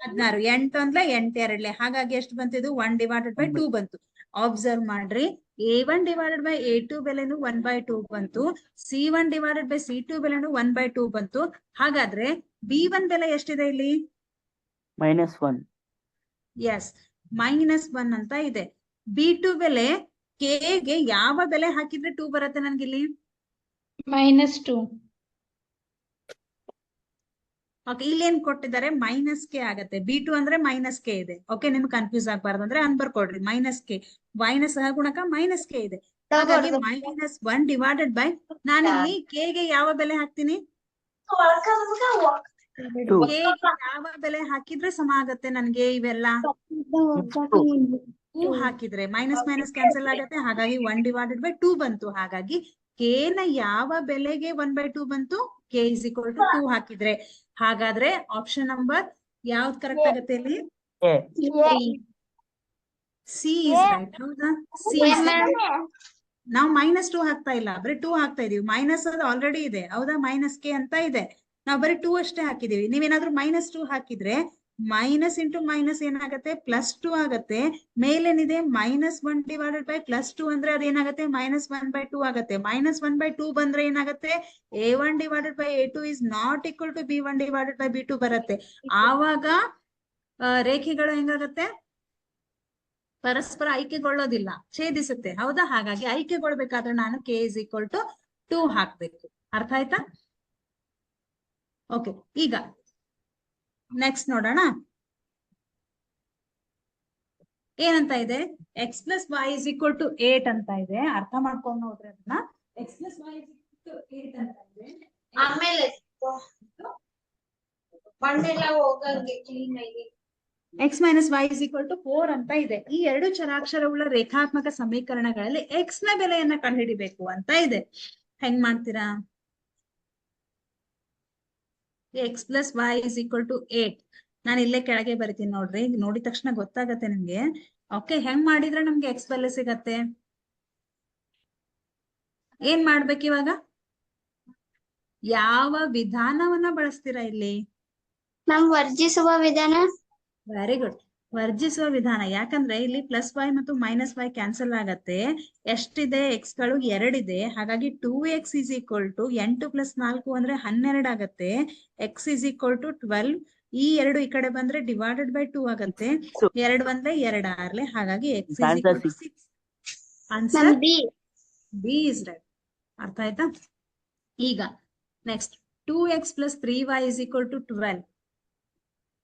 16. 8 ಅಂದ್ಲೆ 8 ಎರಡ್ಲೆ, ಹಾಗಾಗಿ ಎಷ್ಟು ಬಂತು? ಇದು 1 ಡಿವೈಡೆಡ್ ಬೈ 2 ಬಂತು. ಅಬ್ಸರ್ವ್ ಮಾಡ್ರಿ, a1 ಡಿವೈಡೆಡ್ ಬೈ a2 ಬೆಲೆನು 1/2 ಬಂತು. c1 ಡಿವೈಡೆಡ್ ಬೈ c2 ಬೆಲೆನು 1/2 ಬಂತು. ಹಾಗಾದ್ರೆ b1 ಬೆಲೆ ಎಷ್ಟಿದೆ ಇಲ್ಲಿ? -1. ಎಸ್, -1 ಅಂತ ಇದೆ. b2 ಬೆಲೆ, k ಗೆ ಯಾವ ಬೆಲೆ ಹಾಕಿದ್ರೆ 2 ಬರುತ್ತೆ ನನ್ಗಿಲ್ಲಿ? -2, ಓಕೆ, ಇಲ್ಲಿ ಏನ್ ಕೊಟ್ಟಿದ್ದಾರೆ? -k ಆಗತ್ತೆ. b2 ಅಂದ್ರೆ -k ಇದೆ. ಓಕೆ, ನಿಮ್ಗೆ ಕನ್ಫ್ಯೂಸ್ ಆಗ್ಬಾರ್ದು ಅಂದ್ರೆ ಅನ್ಬರ್ಕೊಡ್ರಿ. -k, y ನ ಸಹಗುಣಕ -k ಇದೆ. ಹಾಗಾಗಿ -1 ಡಿವೈಡೆಡ್ ಬೈ, ನಾನಿಲ್ಲಿ k ಗೆ ಯಾವ ಬೆಲೆ ಹಾಕ್ತೀನಿ? Two. k ಗೆ ಯಾವ ಬೆಲೆ ಹಾಕಿದ್ರೆ ಸಮ ಆಗತ್ತೆ ನನ್ಗೆ? ಇವೆಲ್ಲ 2 ಹಾಕಿದ್ರೆ ಮೈನಸ್ ಕ್ಯಾನ್ಸಲ್ ಆಗತ್ತೆ. ಹಾಗಾಗಿ 1 ಡಿವೈಡೆಡ್ ಬೈ 2 ಬಂತು. ಹಾಗಾಗಿ k ನ ಯಾವ ಬೆಲೆಗೆ 1/2 ಬಂತು? k is equal to 2 ಹಾಕಿದ್ರೆ. ಹಾಗಾದ್ರೆ ಆಪ್ಷನ್ ನಂಬರ್ ಯಾವ್ದು ಕರೆಕ್ಟ್ ಆಗತ್ತೆ ಇಲ್ಲಿ? A. C is right. ಹೌದಾ? ಸಿ ನಾವು -2 ಹಾಕ್ತಾ ಇಲ್ಲ, ಬರೀ 2 ಹಾಕ್ತಾ ಇದೀವಿ. ಮೈನಸ್ ಅದು ಆಲ್ರೆಡಿ ಇದೆ. ಹೌದಾ? -k ಅಂತ ಇದೆ. ನಾವು ಬರೀ 2 ಅಷ್ಟೇ ಹಾಕಿದೀವಿ. ನೀವೇನಾದ್ರೂ -2 ಹಾಕಿದ್ರೆ ಮೈನಸ್ ಇಂಟು ಮೈನಸ್ ಏನಾಗತ್ತೆ? +2 ಆಗತ್ತೆ. ಮೇಲೇನಿದೆ -1 ಡಿವೈಡೆಡ್ ಬೈ +2 ಅಂದ್ರೆ ಅದೇನಾಗತ್ತೆ? -1/2 ಆಗತ್ತೆ. -1/2 ಬಂದ್ರೆ ಏನಾಗತ್ತೆ? a1 divided by a2 is not equal to b1 divided by b2 ಬರುತ್ತೆ. ಆವಾಗ ರೇಖೆಗಳು ಹೆಂಗಾಗತ್ತೆ? ಪರಸ್ಪರ ಆಯ್ಕೆಗೊಳ್ಳೋದಿಲ್ಲ, ಛೇದಿಸುತ್ತೆ. ಹೌದಾ? ಹಾಗಾಗಿ ಆಯ್ಕೆಗೊಳ್ಬೇಕಾದ್ರೆ ನಾನು k is equal to 2 ಹಾಕ್ಬೇಕು. ಅರ್ಥ ಆಯ್ತಾ? ಓಕೆ, ಈಗ ನೆಕ್ಸ್ಟ್ ನೋಡೋಣ. ಏನಂತ ಇದೆ? x plus y is equal to 8 ಅಂತ ಇದೆ. ಅರ್ಥ ಮಾಡ್ಕೊಂಡು ನೋಡ್ರಿ ಅದನ್ನ. x plus y is equal to 8 ಅಂತ ಇದೆ. ಆಮೇಲೆ ಮಣ್ಣೆಲ್ಲ ಹೋಗಂಗೆ ಕ್ಲೀನ್ ಆಗಿ x minus y is equal to 4 ಅಂತ ಇದೆ. ಈ ಎರಡು ಚರಾಕ್ಷರವುಳ್ಳ ರೇಖಾತ್ಮಕ ಸಮೀಕರಣಗಳಲ್ಲಿ x ನ ಬೆಲೆಯನ್ನ ಕಂಡುಹಿಡಿಬೇಕು ಅಂತ ಇದೆ. ಹೆಂಗ್ ಮಾಡ್ತೀರಾ? x plus y is equal to 8. ನಾನು ಇಲ್ಲೇ ಕೆಳಗೆ ಬರಿತೀನಿ ನೋಡ್ರಿ. ನೋಡಿದ ತಕ್ಷಣ ಗೊತ್ತಾಗತ್ತೆ ನಿಮ್ಗೆ. ಓಕೆ, ಹೆಂಗ್ ಮಾಡಿದ್ರೆ ನಮ್ಗೆ x ಬೆಲೆ ಸಿಗತ್ತೆ? ಏನ್ ಮಾಡ್ಬೇಕು ಇವಾಗ? ಯಾವ ವಿಧಾನವನ್ನ ಬಳಸ್ತೀರಾ ಇಲ್ಲಿ? ನಮ್ ವರ್ಜಿಸುವ ವಿಧಾನ. ವೆರಿ ಗುಡ್, ವರ್ಜಿಸುವ ವಿಧಾನ. ಯಾಕಂದ್ರೆ ಇಲ್ಲಿ +y ಮತ್ತು -y ಕ್ಯಾನ್ಸಲ್ ಆಗತ್ತೆ. ಎಷ್ಟಿದೆ? x ಗಳು 2 ಇದೆ. ಹಾಗಾಗಿ 2x is equal to 8 + 4 ಅಂದ್ರೆ 12 ಆಗತ್ತೆ. x is equal to 12. ಈ 2 ಈ ಕಡೆ ಬಂದ್ರೆ ಡಿವೈಡೆಡ್ ಬೈ 2 ಆಗತ್ತೆ. 2 ಬಂದ್ರೆ 2 ಆರ್ಲೆ. ಹಾಗಾಗಿ x is equal to 6. Answer B is right. ಅರ್ಥ ಆಯ್ತಾ? ಈಗ next 2x + 3y is equal to 12.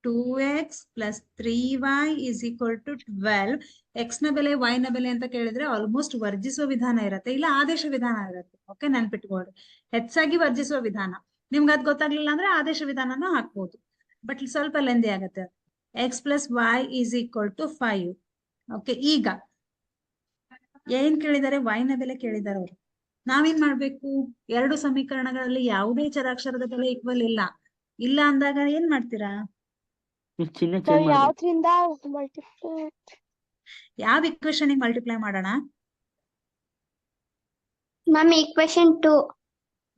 2x plus 3y is equal to 12. x ನ ಬೆಲೆ y ನ ಬೆಲೆ ಅಂತ ಕೇಳಿದ್ರೆ ಆಲ್ಮೋಸ್ಟ್ ವರ್ಜಿಸುವ ವಿಧಾನ ಇರತ್ತೆ, ಇಲ್ಲ ಆದೇಶ ವಿಧಾನ ಇರತ್ತೆ. ಓಕೆ, ನೆನ್ಪಿಟ್ಕೊಳ್ರಿ. ಹೆಚ್ಚಾಗಿ ವರ್ಜಿಸುವ ವಿಧಾನ. ನಿಮ್ಗೆ ಅದ್ ಗೊತ್ತಾಗ್ಲಿಲ್ಲ ಅಂದ್ರೆ ಆದೇಶ ವಿಧಾನನೂ ಹಾಕ್ಬೋದು. ಬಟ್ ಸ್ವಲ್ಪ ಲೆಂದಿ ಆಗತ್ತೆ. x plus y is equal to 5. Okay, ಈಗ ಏನ್ ಕೇಳಿದಾರೆ? y ನ ಬೆಲೆ ಕೇಳಿದಾರೆ ಅವರು. ನಾವೇನ್ ಮಾಡ್ಬೇಕು? ಎರಡು ಸಮೀಕರಣಗಳಲ್ಲಿ ಯಾವುದೇ ಚರಾಕ್ಷರದ ಬೆಲೆ ಈಕ್ವಲ್ ಇಲ್ಲ ಅಂದಾಗ ಏನ್ ಮಾಡ್ತೀರಾ? ಚಿಹ್ನೆ ಚೇಂಜ್ ಮಾಡಿ. ಯಾವ್ದ್ರಿಂದ ಮಲ್ಟಿಪ್ಲೈ? ಯಾವ ಇಕ್ವೇಶನ್ ಮಲ್ಟಿಪ್ಲೈ ಮಾಡೋಣ? Ma'am equation 2.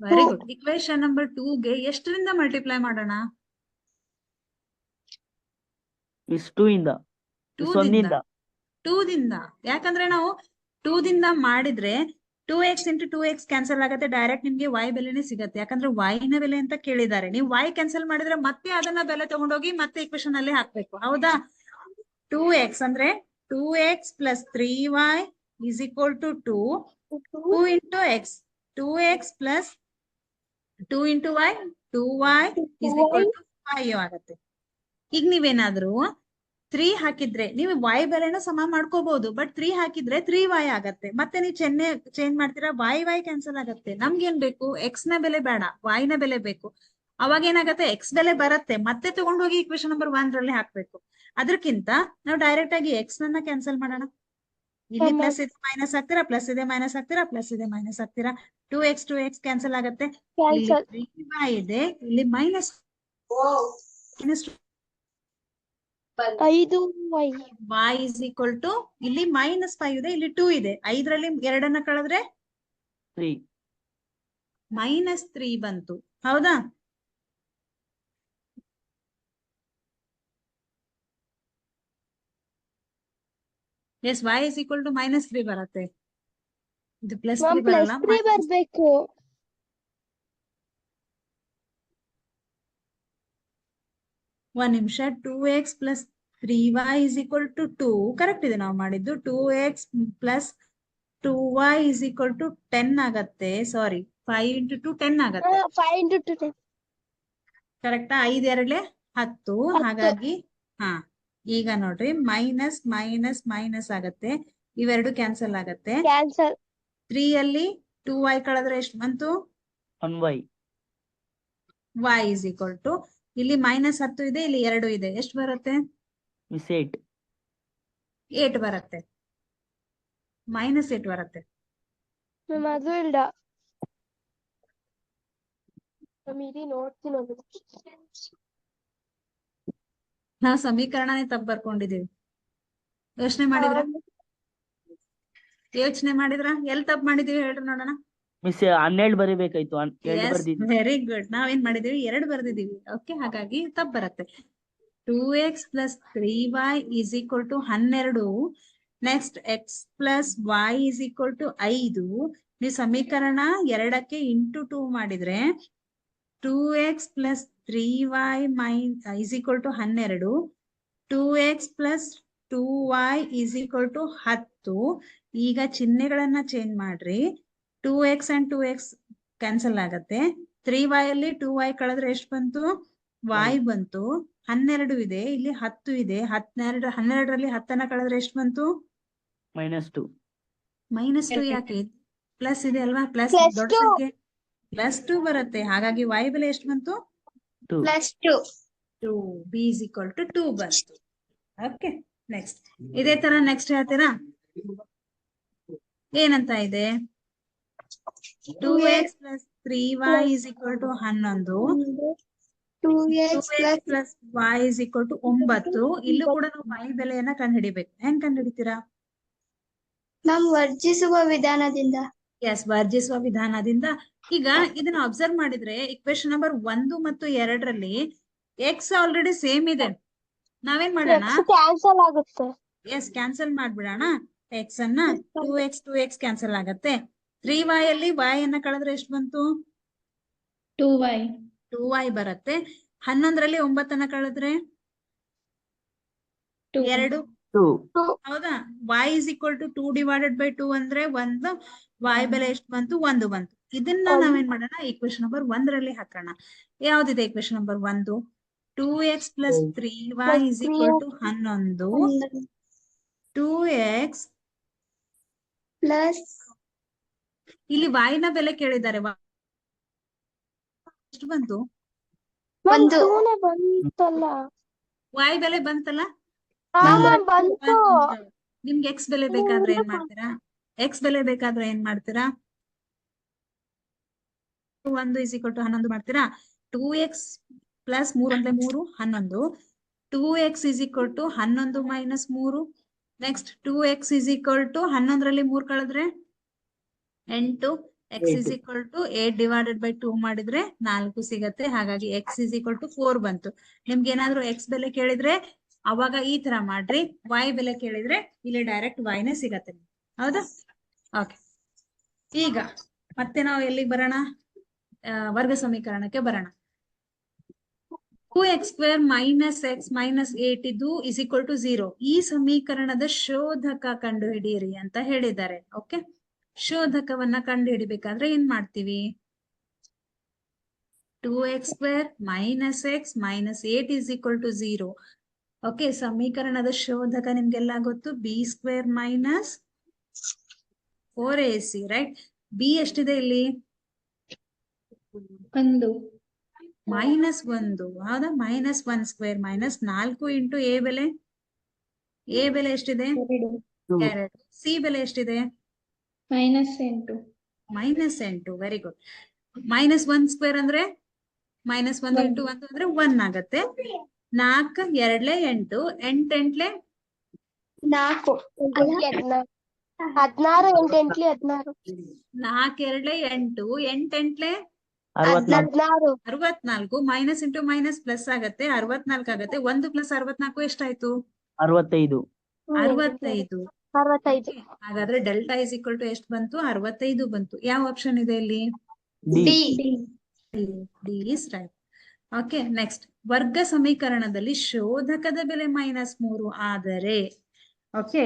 Very good. Equation number 2 ಗೆ ಎಷ್ಟರಿಂದ ಮಲ್ಟಿಪ್ಲೈ ಮಾಡೋಣ? 2 ಇಂದ. 2 ದಿಂದ. ಯಾಕಂದ್ರೆ ನಾವು 2 ದಿಂದ ಮಾಡಿದ್ರೆ 2x into 2x ಕ್ಯಾನ್ಸಲ್ ಆಗತ್ತೆ. ಡೈರೆಕ್ಟ್ ನಿಮ್ಗೆ y ಬೆಲೆನೇ ಸಿಗತ್ತೆ. ಯಾಕಂದ್ರೆ y ನ ಬೆಲೆ ಅಂತ ಕೇಳಿದ್ದಾರೆ. ನೀವು y ಕ್ಯಾನ್ಸಲ್ ಮಾಡಿದ್ರೆ ಮತ್ತೆ ಅದನ್ನ ಬೆಲೆ ತಗೊಂಡೋಗಿ ಮತ್ತೆ ಇಕ್ವೇಶನ್ ಅಲ್ಲಿ ಹಾಕ್ಬೇಕು. ಹೌದಾ? 2x ಅಂದ್ರೆ 2x plus 3y is equal to 2 into x. 2x plus 2 into y 2y is equal to 5 ಆಗತ್ತೆ. ಈಗ ನೀವೇನಾದ್ರೂ 3 ಹಾಕಿದ್ರೆ ನೀವು y ಬೆಲೆನ ಸಮ ಮಾಡ್ಕೋಬಹುದು, ಬಟ್ 3 ಹಾಕಿದ್ರೆ 3y ಆಗತ್ತೆ. ಮತ್ತೆ ನೀವು ಚೇಂಜ್ ಮಾಡ್ತೀರಾ, y ಕ್ಯಾನ್ಸಲ್ ಆಗತ್ತೆ. ನಮ್ಗೇನ್ ಬೇಕು, x ನ ಬೆಲೆ ಬೇಡ, y ನ ಬೆಲೆ ಬೇಕು. ಅವಾಗ ಏನಾಗತ್ತೆ, x ಬೆಲೆ ಬರತ್ತೆ, ಮತ್ತೆ ತಗೊಂಡೋಗಿ ಇಕ್ವೇಶನ್ ನಂಬರ್ 1 ರಲ್ಲಿ ಹಾಕ್ಬೇಕು. ಅದಕ್ಕಿಂತ ನಾವು ಡೈರೆಕ್ಟ್ ಆಗಿ x ನನ್ನ ಕ್ಯಾನ್ಸಲ್ ಮಾಡೋಣ. ಇಲ್ಲಿ ಪ್ಲಸ್ ಇದೆ ಮೈನಸ್ ಹಾಕ್ತೀರಾ, ಪ್ಲಸ್ ಇದೆ ಮೈನಸ್ ಹಾಕ್ತೀರಾ, ಪ್ಲಸ್ ಇದೆ ಮೈನಸ್ ಹಾಕ್ತೀರಾ, 2x ಕ್ಯಾನ್ಸಲ್ ಆಗತ್ತೆ. ಇಲ್ಲಿ ಕ್ಯಾನ್ಸಲ್ 3y ಇದೆ, ಇಲ್ಲಿ minus 5y y is equal to ಇಲ್ಲಿ -5 ಇದೆ, ಇಲ್ಲಿ 2 ಇದೆ. 5ರಲ್ಲಿ 2 ಕಳೆದ್ರೆ 3. -3 ಬಂತು. ಹೌದಾ? Yes, y is equal to -3 ಬರುತ್ತೆ. ಇದು +3 ಮ್ಯಾಮ್ ಬರಲ್ಲ. +3 ಬರ್ಬೇಕು. ಒಂದ್ ನಿಮಿಷ. 2x + 3y is equal to 2 correct ಇದೆ ನಾವು ಮಾಡಿದ್ದು. 2x + 2y is equal to 10 ಆಗತ್ತೆ. ಸಾರಿ, 5 × 2 10 ಆಗತ್ತೆ. 5 × 2 ಕರೆಕ್ಟಾ? 5 2 10. ಹಾಗಾಗಿ ಈಗ ನೋಡ್ರಿ, ಮೈನಸ್ ಮೈನಸ್ ಮೈನಸ್ ಆಗತ್ತೆ, ಇವೆರಡು ಕ್ಯಾನ್ಸಲ್ ಆಗತ್ತೆ. ಕ್ಯಾನ್ಸಲ್ 3 ಅಲ್ಲಿ 2y ಕಳೆದ್ರೆ ಎಷ್ಟು ಬಂತು? 1y. y is equal to ಇಲ್ಲಿ -10 ಇದೆ, ಇಲ್ಲಿ 2 ಇದೆ, ಎಷ್ಟು ಬರುತ್ತೆ? Miss 8. 8 ಬರುತ್ತೆ. -8 ಬರುತ್ತೆ. ಮ್ಯಾಮ್ ಅದು ಇಲ್ಲ ಮ್ಯಾಮ್, ಇರಿ ನೋಡ್ತೀನಿ ಒಂದು. ನಾವು ಸಮೀಕರಣನೇ ತಪ್ಪು ಬರ್ಕೊಂಡಿದೀವಿ. ಯೋಚನೆ ಮಾಡಿದ್ರ ಎಲ್ಲಿ ತಪ್ಪು ಮಾಡಿದೀವಿ ಹೇಳ್ರಿ ನೋಡೋಣ. ಮಿಸ್ 12 ಬರಿಬೇಕಾಯ್ತು. 2 ಬರ್ದಿದ್ವಿ. Very good. ನಾವೇನ್ ಮಾಡಿದೀವಿ, 2 ಬರ್ದಿದೀವಿ. ಓಕೆ, ಹಾಗಾಗಿ ತಪ್ಪು ಬರುತ್ತೆ. 2x + 3y is equal to 12. Next x + y is equal to 5. ನೀವು ಸಮೀಕರಣ 2ಕ್ಕೆ × 2 ಮಾಡಿದ್ರೆ 2x + 3y is equal to 12. 2x + 2y is equal to 10. ಈಗ ಚಿಹ್ನೆಗಳನ್ನ ಚೇಂಜ್ ಮಾಡ್ರಿ. 2x and 2x ಕ್ಯಾನ್ಸಲ್ ಆಗತ್ತೆ. 3y ಅಲ್ಲಿ 2y ಕಳೆದ್ರೆ ಎಷ್ಟು ಬಂತು? y ಬಂತು. 12 ಇದೆ, ಇಲ್ಲಿ 10 ಇದೆ. 12ರಲ್ಲಿ 10 ಕಳೆದ್ರೆ ಎಷ್ಟು ಬಂತು? -2. -2 ಯಾಕೆ? ಪ್ಲಸ್ ಇದೆ ಅಲ್ವಾ? ಪ್ಲಸ್ Plus ದೊಡ್ಡ 2. ಸಂಖ್ಯೆ +2 ಬರುತ್ತೆ. ಹಾಗಾಗಿ y ಬೆಲೆ ಎಷ್ಟು ಬಂತು? 2. +2. 2. b is equal to 2 ಬಂತು. ಓಕೆ, ನೆಕ್ಸ್ಟ್ ಇದೇ ತರ ನೆಕ್ಸ್ಟ್ ಹೇಳ್ತೀರಾ? ಏನಂತ ಇದೆ? 2x + 3y is equal to 11. 2x 2x + y is equal to 9. ಇಲ್ಲೂ ಕೂಡ ನಾವು y ಬೆಲೆಯನ್ನ ಕಂಡುಹಿಡಿಬೇಕು. ಹೆಂಗ್ ಕಂಡುಹಿಡಿತೀರಾ? ನಮ್ ವರ್ಜಿಸುವ ವಿಧಾನದಿಂದ. ಎಸ್, ವರ್ಜಿಸುವ ವಿಧಾನದಿಂದ. ಈಗ ಇದನ್ನ ಅಬ್ಸರ್ವ್ ಮಾಡಿದ್ರೆ ಇಕ್ವೇಶನ್ ನಂಬರ್ 1 ಮತ್ತು 2ರಲ್ಲಿ x ಆಲ್ರೆಡಿ ಸೇಮ್ ಇದೆ. ನಾವೇನ್ ಮಾಡೋಣ? ಕ್ಯಾನ್ಸಲ್ ಆಗುತ್ತೆ. S, cancel ಮಾಡ್ಬಿಡೋಣ. x ಅನ್ನ 2x ಕ್ಯಾನ್ಸಲ್ ಆಗತ್ತೆ. 3y ಅಲ್ಲಿ y ಅನ್ನ ಕಳೆದ್ರೆ ಎಷ್ಟು ಬಂತು? 2y ಬರುತ್ತೆ. 11ರಲ್ಲಿ 9 ಕಳೆದ್ರೆ 2. 2. ಹೌದಾ? y is equal to 2 / 2 ಅಂದ್ರೆ 1. y ಬೆಲೆ ಎಷ್ಟು ಬಂತು? 1 ಬಂತು. ಇದನ್ನ ನಾವೇನ್ ಮಾಡೋಣ? ಇಕ್ವೇಶನ್ ನಂಬರ್ 1ರಲ್ಲಿ ಹಾಕೋಣ. ಯಾವ್ದಿದೆ equation number 1? 2x + 3y is equal to 11. 2x plus ಇಲ್ಲಿ y ನ ಬೆಲೆ ಕೇಳಿದ್ದಾರೆ. ಎಷ್ಟು ಬಂತು? ಮ್ಯಾಮ್ ಒಂದು. 2 ಬಂತಲ್ಲ. y ಬೆಲೆ ಬಂತಲ್ಲ? ಮ್ಯಾಮ್ ಬಂತು. ನಿಮ್ಗೆ x ಬೆಲೆ ಬೇಕಾದ್ರೆ ಏನ್ ಮಾಡ್ತೀರಾ? x ಬೆಲೆ ಬೇಕಾದ್ರೆ ಏನ್ ಮಾಡ್ತೀರಾ? 1 is equal to 11 ಮಾಡ್ತೀರಾ? 2x + 3 × 3 11. 2x is equal to 11 - 3. Next 2x is equal to 11ರಲ್ಲಿ 3 ಕಳೆದ್ರೆ 8. x is equal to 8 / 2 ಮಾಡಿದ್ರೆ 4 ಸಿಗತ್ತೆ. ಹಾಗಾಗಿ x is equal to 4 ಬಂತು. ನಿಮ್ಗೆ ಏನಾದ್ರು x ಬೆಲೆ ಕೇಳಿದ್ರೆ ಅವಾಗ ಈ ತರ ಮಾಡ್ರಿ. y ಬೆಲೆ ಕೇಳಿದ್ರೆ ಇಲ್ಲಿ ಡೈರೆಕ್ಟ್ y ನೇ ಸಿಗತ್ತೆ. ಹೌದಾ? ಓಕೆ, ಈಗ ಮತ್ತೆ ನಾವು ಎಲ್ಲಿಗೆ ಬರೋಣ? ವರ್ಗ ಸಮೀಕರಣಕ್ಕೆ ಬರೋಣ. 2x² - x - 8 ಇದು is equal to 0. ಈ ಸಮೀಕರಣದ ಶೋಧಕ ಕಂಡುಹಿಡಿಯಿರಿ ಅಂತ ಹೇಳಿದ್ದಾರೆ. ಓಕೆ, ಶೋಧಕವನ್ನ ಕಂಡುಹಿಡಿಬೇಕಾದ್ರೆ ಏನ್ ಮಾಡ್ತೀವಿ? 2x² minus X minus 8 is equal to 0. Okay, ಸಮೀಕರಣದ ಶೋಧಕ ನಿಮ್ಗೆಲ್ಲ ಗೊತ್ತು, b² minus 4ac, right? B ಎಷ್ಟಿದೆ ಇಲ್ಲಿ? 1. -1, ಹೌದಾ? -1² ಮೈನಸ್ 4 ಇಂಟು ಎ ಬೆಲೆ. ಎ ಬೆಲೆ ಎಷ್ಟಿದೆ? 2. ಸಿ ಬೆಲೆ ಎಷ್ಟಿದೆ? -8. -8. Very good. -1² ಅಂದ್ರೆ -1 ಇಂಟು 1 ಅಂದ್ರೆ 1 ಆಗತ್ತೆ. 4 2 8, 8 8 4. 16 8 8 16 4 2 8, 8 8 64 64. ಮೈನಸ್ ಇಂಟು ಮೈನಸ್ ಪ್ಲಸ್ ಆಗತ್ತೆ, 64 ಆಗತ್ತೆ. 1 ಪ್ಲಸ್ 64 ಎಷ್ಟಾಯ್ತು? 65 65. 65 ಹಾಗಾದ್ರೆ ಡೆಲ್ಟಾ ಇಸ್ ಈಕ್ವಲ್ ಟು ಎಷ್ಟು ಬಂತು? 65 ಬಂತು. ಯಾವ ಆಪ್ಷನ್ ಇದೆ ಇಲ್ಲಿ? D. D is right. Okay, next. ವರ್ಗ ಸಮೀಕರಣದಲ್ಲಿ ಶೋಧಕದ ಬೆಲೆ -3 ಆದರೆ, ಓಕೆ,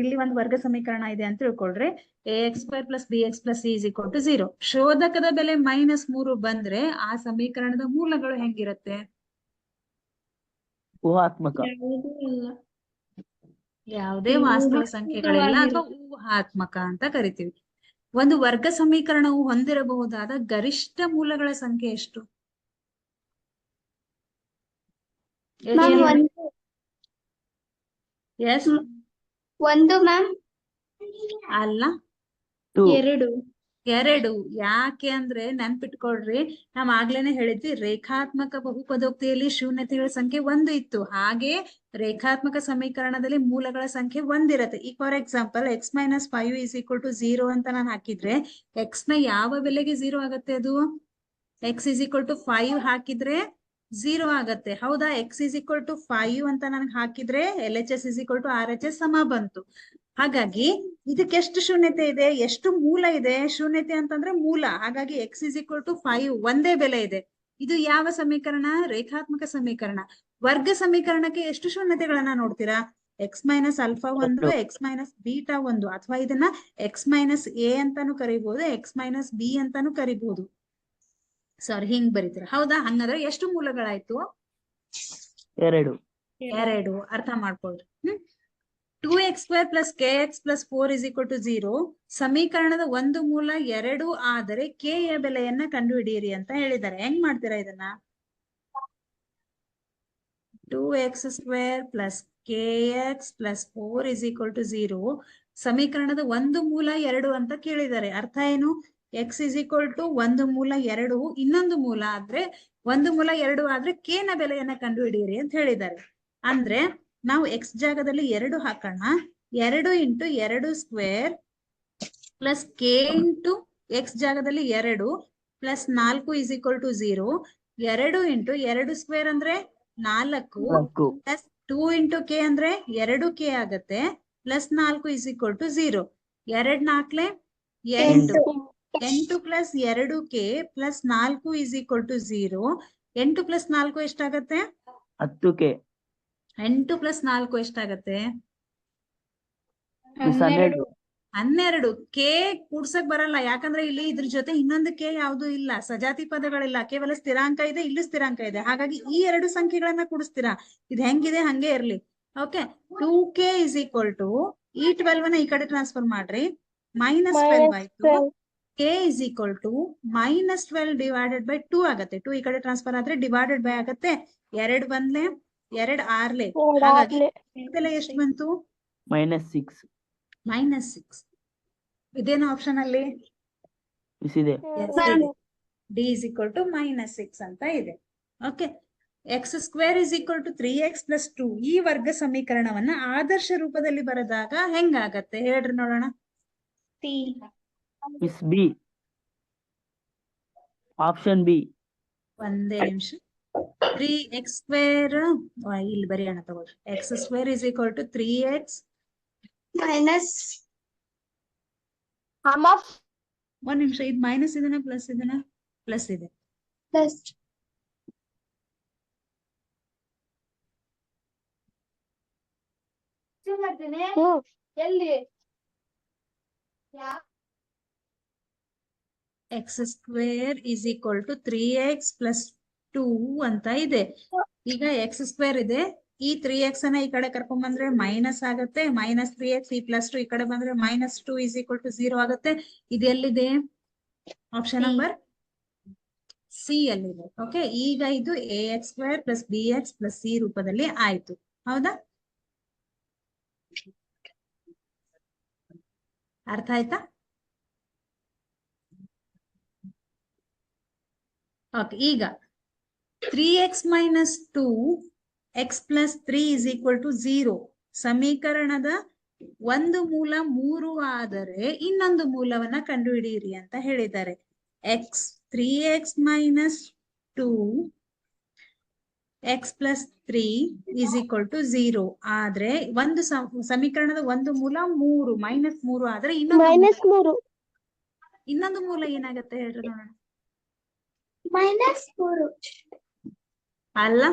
ಇಲ್ಲಿ ಒಂದು ವರ್ಗ ಸಮೀಕರಣ ಇದೆ ಅಂತ ತಿಳ್ಕೊಳ್ರಿ. ax² + bx + c = 0. ಶೋಧಕದ ಬೆಲೆ -3 ಬಂದ್ರೆ ಆ ಸಮೀಕರಣದ ಮೂಲಗಳು ಹೆಂಗಿರುತ್ತೆ? ಊಹಾತ್ಮಕ. ಯಾವುದೇ ವಾಸ್ತವ ಸಂಖ್ಯೆಗಳಿಲ್ಲ ಅಥವಾ ಊಹಾತ್ಮಕ ಅಂತ ಕರಿತೀವಿ. ಒಂದು ವರ್ಗ ಸಮೀಕರಣವು ಹೊಂದಿರಬಹುದಾದ ಗರಿಷ್ಠ ಮೂಲಗಳ ಸಂಖ್ಯೆ ಎಷ್ಟು? Yes 1 ma'am. ಅಲ್ಲ, 2. 2. ಯಾಕೆ ಅಂದ್ರೆ ನೆನ್ಪಿಟ್ಕೊಳ್ರಿ, ನಾವ್ ಆಗ್ಲೇನೆ ಹೇಳಿದ್ವಿ, ರೇಖಾತ್ಮಕ ಬಹುಪದೋಕ್ತಿಯಲ್ಲಿ ಶೂನ್ಯತೆಗಳ ಸಂಖ್ಯೆ 1 ಇತ್ತು. ಹಾಗೆ ರೇಖಾತ್ಮಕ ಸಮೀಕರಣದಲ್ಲಿ ಮೂಲಗಳ ಸಂಖ್ಯೆ 1 ಇರತ್ತೆ. ಈಗ ಫಾರ್ ಎಕ್ಸಾಂಪಲ್ x - 5 = 0 ಅಂತ ನಾನು ಹಾಕಿದ್ರೆ x ನ ಯಾವ ಬೆಲೆಗೆ 0 ಆಗತ್ತೆ? ಅದು x = 5 ಹಾಕಿದ್ರೆ 0 ಆಗತ್ತೆ, ಹೌದಾ? x = 5 ಅಂತ ನನಗೆ ಹಾಕಿದ್ರೆ LHS = RHS ಸಮ ಬಂತು. ಹಾಗಾಗಿ ಇದಕ್ಕೆ ಎಷ್ಟು ಶೂನ್ಯತೆ ಇದೆ? ಎಷ್ಟು ಮೂಲ ಇದೆ? ಶೂನ್ಯತೆ ಅಂತಂದ್ರೆ ಮೂಲ. ಹಾಗಾಗಿ x = 5 ಒಂದೇ ಬೆಲೆ ಇದೆ. ಇದು ಯಾವ ಸಮೀಕರಣ? ರೇಖಾತ್ಮಕ ಸಮೀಕರಣ. ವರ್ಗ ಸಮೀಕರಣಕ್ಕೆ ಎಷ್ಟು ಶೂನ್ಯತೆಗಳನ್ನ ನೋಡ್ತೀರಾ? x - α 1, x - β 1, ಅಥವಾ ಇದನ್ನ x - a ಅಂತಾನು ಕರಿಬಹುದು, x - b ಅಂತಾನು ಕರಿಬಹುದು. ಸಾರಿ, ಹಿಂಗ್ ಬರೀತೀರಾ, ಹೌದಾ? ಹಂಗಂದ್ರೆ ಎಷ್ಟು ಮೂಲಗಳಾಯ್ತು? 2. ಅರ್ಥ ಮಾಡ್ಕೊಳ್ರಿ. 2x² + kx + 4 = 0. ಸಮೀಕರಣದ ಒಂದು ಮೂಲ 2 ಆದರೆ k ಯ ಬೆಲೆಯನ್ನ ಕಂಡುಹಿಡಿಯಿರಿ ಅಂತ ಹೇಳಿದ್ದಾರೆ. ಹೆಂಗ್ ಮಾಡ್ತೀರಾ ಇದನ್ನ? 2x² + kx + 4 = 0. ಸಮೀಕರಣದ ಒಂದು ಮೂಲ 2 ಅಂತ ಕೇಳಿದ್ದಾರೆ. ಅರ್ಥ ಏನು? x = ಒಂದು ಮೂಲ 2, ಇನ್ನೊಂದು ಮೂಲ ಆದ್ರೆ ಒಂದು ಮೂಲ 2 ಆದ್ರೆ k ನ ಬೆಲೆಯನ್ನ ಕಂಡುಹಿಡಿಯಿರಿ ಅಂತ ಹೇಳಿದ್ದಾರೆ. ಅಂದ್ರೆ ನಾವು x ಜಾಗದಲ್ಲಿ 2 ಹಾಕೋಣ. 2 × 2² + k × x ಜಾಗದಲ್ಲಿ 2 + 4 = 0. 2 × 2² ಅಂದ್ರೆ 4 + 2 × k ಅಂದ್ರೆ 2k ಆಗತ್ತೆ, +4 = 0. 2 4 8. 8 + 2k + 4 = 0. 8 + 4 ಎಷ್ಟಾಗತ್ತೆ? 10k. 8 + 4 ಎಷ್ಟಾಗತ್ತೆ? 12. 12. ಕೆ ಕೂಡ್ಸಕ್ ಬರಲ್ಲ, ಯಾಕಂದ್ರೆ ಇಲ್ಲಿ ಇದ್ರ ಜೊತೆ ಇನ್ನೊಂದು ಕೆ ಯಾವ್ದು ಇಲ್ಲ, ಸಜಾತಿ ಪದಗಳಿಲ್ಲ, ಕೇವಲ ಸ್ಥಿರಾಂಕ ಇದೆ, ಇಲ್ಲೂ ಸ್ಥಿರಾಂಕ ಇದೆ. ಹಾಗಾಗಿ ಈ 2 ಸಂಖ್ಯೆಗಳನ್ನ ಕೂಡಿಸ್ತೀರಾ. ಇದು ಹೆಂಗಿದೆ ಹಂಗೆ ಇರ್ಲಿ. ಓಕೆ, 2k = ಈ 12 ನ ಈ ಕಡೆ ಟ್ರಾನ್ಸ್ಫರ್ ಮಾಡ್ರಿ, -12 ಆಯ್ತು. k = -12 / 2 ಆಗತ್ತೆ. 2 ಈ ಕಡೆ ಟ್ರಾನ್ಸ್ಫರ್ ಆದ್ರೆ ಡಿವೈಡೆಡ್ ಬೈ ಆಗತ್ತೆ. 2 ಬಂದ್ಲೆ 2 6ಲೆ. ಹಾಗಾಗಿ ಬೆಲೆ ಎಷ್ಟು ಬಂತು? -6. -6. ಇದೇನು ಆಪ್ಷನ್ ಅಲ್ಲಿ? ಇದೆ. ಡಿ = -6 ಅಂತ ಇದೆ. Okay, x² = 3x + 2. ಈ ವರ್ಗ ಸಮೀಕರಣವನ್ನ ಆದರ್ಶ ರೂಪದಲ್ಲಿ ಬರೆದಾಗ ಹೆಂಗಾಗತ್ತೆ ಹೇಳ್ರಿ ನೋಡೋಣ. Miss B. Option B. ಒಂದೇ ನಿಮಿಷ. 3x² ಇಲ್ಲಿ ಬರೆಯೋಣ ತಗೊಳ್ರಿ. x² = 3x ಮೈನಸ್ ಒಂದ್ ನಿಮಿಷ, ಇದು ಮೈನಸ್ ಇದನ್ನ ಪ್ಲಸ್ ಇದನ್ನ ಪ್ಲಸ್ ಇದೆ. ಪ್ಲಸ್ ಎಲ್ಲಿ x square is equal to 3x plus 2 ಅಂತ ಇದೆ. ಈಗ ಎಕ್ಸ್ ಸ್ಕ್ವೇರ್ ಇದೆ, ಈ 3x ಅನ್ನ ಈ ಕಡೆ ಕರ್ಕೊಂಡ್ ಬಂದ್ರೆ ಮೈನಸ್ ಆಗುತ್ತೆ, ಮೈನಸ್ 3x, ಈ ಪ್ಲಸ್ 2 ಈ ಕಡೆ ಬಂದ್ರೆ ಮೈನಸ್ 2 ಇಸ್ ಈಕ್ವಲ್ ಟು 0 ಆಗುತ್ತೆ. ಇದೆಲ್ಲಿದೆ? ಆಪ್ಷನ್ ನಂಬರ್ ಸಿ ಅಲ್ಲಿದೆ. ಓಕೆ, ಈಗ ಇದು ax square plus bx plus c ರೂಪದಲ್ಲಿ ಆಯ್ತು. ಹೌದಾ? ಅರ್ಥ ಆಯ್ತಾ? ಓಕೆ, ಈಗ 3x minus 2 x plus 3 is equal to 0 ಸಮೀಕರಣದ ಒಂದು ಮೂಲ 3 ಆದರೆ ಇನ್ನೊಂದು ಮೂಲವನ್ನ ಕಂಡುಹಿಡಿಯಿರಿ ಅಂತ ಹೇಳಿದ್ದಾರೆ. 3x minus 2 x plus 3 is equal to 0 ಆದ್ರೆ ಒಂದು ಸಮೀಕರಣದ ಒಂದು ಮೂಲ 3 ಮೈನಸ್ 3 ಆದ್ರೆ ಇನ್ನೊಂದು ಮೂಲ ಏನಾಗತ್ತೆ ಹೇಳ್ರಿ ನೋಡೋಣ. -3 ಅಲ್ಲ,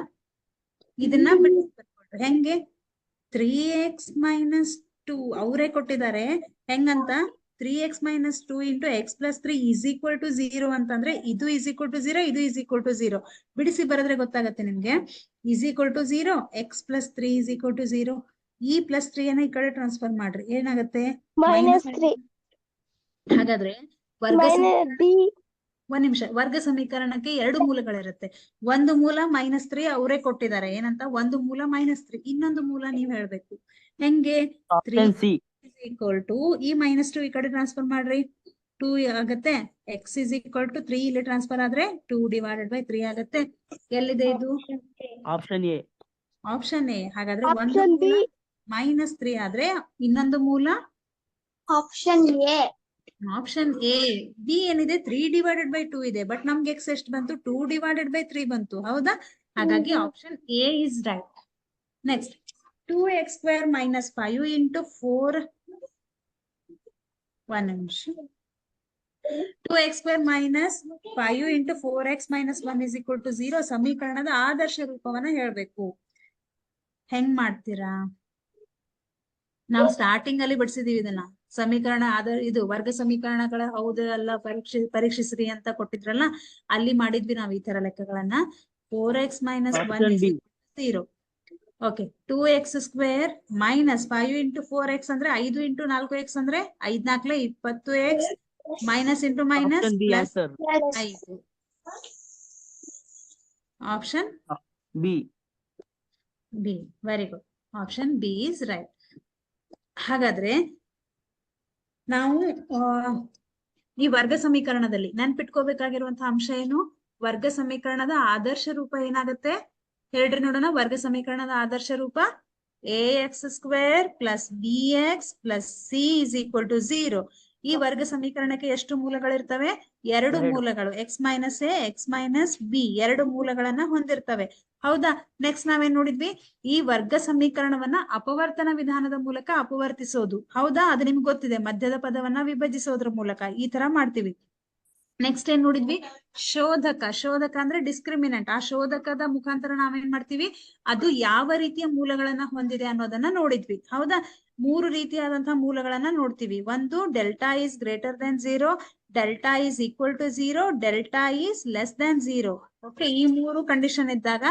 ಇದನ್ನ ಬಿಡಿಸ್ಬೇಕು. ಹೆಂಗೆ? 3x ಮೈನಸ್ 2 ಅವರೇ ಕೊಟ್ಟಿದ್ದಾರೆ. ಹೆಂಗಂತ? 3x minus 2 into x plus 3 is equal to 0 ಅಂತಂದ್ರೆ ಇದು ಇಸ್ ಈಕ್ವಲ್ ಟು 0, ಇದು ಇಸ್ ಈಕ್ವಲ್ ಟು 0. ಬಿಡಿಸಿ ಬರೆದ್ರೆ ಗೊತ್ತಾಗತ್ತೆ ನಿಮ್ಗೆ. Is equal to 0, x plus 3 is equal to 0. ಈ ಪ್ಲಸ್ 3 ಅನ್ನ ಈ ಕಡೆ ಟ್ರಾನ್ಸ್ಫರ್ ಮಾಡ್ರಿ, ಏನಾಗತ್ತೆ? -3. ಹಾಗಾದ್ರೆ ಒಂದ್ ನಿಮಿಷ, ವರ್ಗ ಸಮೀಕರಣಕ್ಕೆ ಎರಡು ಮೂಲಗಳಿರುತ್ತೆ. ಒಂದು ಮೂಲ -3 ಅವರೇ ಕೊಟ್ಟಿದ್ದಾರೆ. ಏನಂತ? ಒಂದು ಮೂಲ -3, ಇನ್ನೊಂದು ಮೂಲ ನೀವ್ ಹೇಳ್ಬೇಕು. ಹೆಂಗೆ? 3 ಈಕ್ವಲ್ ಟು ಈ -2 ಈ ಕಡೆ ಟ್ರಾನ್ಸ್ಫರ್ ಮಾಡ್ರಿ, 2 ಆಗತ್ತೆ. ಎಕ್ಸ್ ಇಸ್ ಈಕ್ವಲ್ ಟು 3 ಇಲ್ಲಿ ಟ್ರಾನ್ಸ್ಫರ್ ಆದ್ರೆ 2 ಡಿವೈಡೆಡ್ ಬೈ 3 ಆಗತ್ತೆ. ಎಲ್ಲಿದೆ ಇದು? Option A. Option A. ಹಾಗಾದ್ರೆ ಒಂದು ಮೂಲ -3 ಆದ್ರೆ ಇನ್ನೊಂದು ಮೂಲ option A. Option A. B ಏನಿದೆ? 3 ಡಿವೈಡೆಡ್ ಬೈ 2 ಇದೆ, ಬಟ್ ನಮ್ಗೆ ಎಕ್ಸ್ ಎಷ್ಟು ಬಂತು? 2 ಡಿವೈಡೆಡ್ ಬೈ 3 ಬಂತು. ಹೌದಾ? ಹಾಗಾಗಿ option A is right. Next, 2x square minus 5 into 4 1 ನಿಮಿಷ. 2x square minus 5 into 4x minus 1 is equal to 0 ಸಮೀಕರಣದ ಆದರ್ಶ ರೂಪವನ್ನ ಹೇಳ್ಬೇಕು. ಹೆಂಗ್ ಮಾಡ್ತೀರಾ? ನಾವು ಸ್ಟಾರ್ಟಿಂಗ್ ಅಲ್ಲಿ ಬಿಡಿಸಿದೀವಿ ಇದನ್ನ. ಸಮೀಕರಣ ಇದು ವರ್ಗ ಸಮೀಕರಣಗಳ ಹೌದು ಅಲ್ಲ ಪರೀಕ್ಷಿಸ್ರಿ ಅಂತ ಕೊಟ್ಟಿದ್ರಲ್ಲ, ಅಲ್ಲಿ ಮಾಡಿದ್ವಿ ನಾವು ಈ ತರ ಲೆಕ್ಕಗಳನ್ನ. 4x minus 1 is 0. Okay, 2x square minus 5 into 4x ಅಂದ್ರೆ 5 ಇಂಟು 4x ಅಂದ್ರೆ 5 4 20x minus into minus plus 5. Option b. B. Very good. Option B is right. ಹಾಗಾದ್ರೆ ನಾವು ಈ ವರ್ಗ ಸಮೀಕರಣದಲ್ಲಿ ನೆನ್ಪಿಟ್ಕೋಬೇಕಾಗಿರುವಂತಹ ಅಂಶ ಏನು? ವರ್ಗ ಸಮೀಕರಣದ ಆದರ್ಶ ರೂಪ ಏನಾಗತ್ತೆ ಹೇಳ್ರಿ ನೋಡೋಣ. ವರ್ಗ ಸಮೀಕರಣದ ಆದರ್ಶ ರೂಪ ax square plus bx plus c is equal to 0. ಈ ವರ್ಗ ಸಮೀಕರಣಕ್ಕೆ ಎಷ್ಟು ಮೂಲಗಳಿರ್ತವೆ? ಎರಡು ಮೂಲಗಳು, x minus a, x minus b, ಎರಡು ಮೂಲಗಳನ್ನ ಹೊಂದಿರ್ತವೆ. ಹೌದಾ? ನೆಕ್ಸ್ಟ್ ನಾವೇನ್ ನೋಡಿದ್ವಿ? ಈ ವರ್ಗ ಸಮೀಕರಣವನ್ನ ಅಪವರ್ತನ ವಿಧಾನದ ಮೂಲಕ ಅಪವರ್ತಿಸೋದು. ಹೌದಾ? ಅದು ನಿಮ್ಗೆ ಗೊತ್ತಿದೆ, ಮಧ್ಯದ ಪದವನ್ನ ವಿಭಜಿಸೋದ್ರ ಮೂಲಕ ಈ ತರ ಮಾಡ್ತೀವಿ. ನೆಕ್ಸ್ಟ್ ಏನ್ ನೋಡಿದ್ವಿ? ಶೋಧಕ. ಶೋಧಕ ಅಂದ್ರೆ ಡಿಸ್ಕ್ರಿಮಿನೆಂಟ್. ಆ ಶೋಧಕದ ಮುಖಾಂತರ ನಾವೇನ್ ಮಾಡ್ತೀವಿ? ಅದು ಯಾವ ರೀತಿಯ ಮೂಲಗಳನ್ನ ಹೊಂದಿದೆ ಅನ್ನೋದನ್ನ ನೋಡಿದ್ವಿ. ಹೌದಾ? 3 ರೀತಿಯಾದಂತಹ ಮೂಲಗಳನ್ನ ನೋಡ್ತೀವಿ. ಒಂದು, delta is greater than 0, delta is equal to 0, delta is less than 0. Okay, ಈ 3 ಕಂಡೀಷನ್ ಇದ್ದಾಗ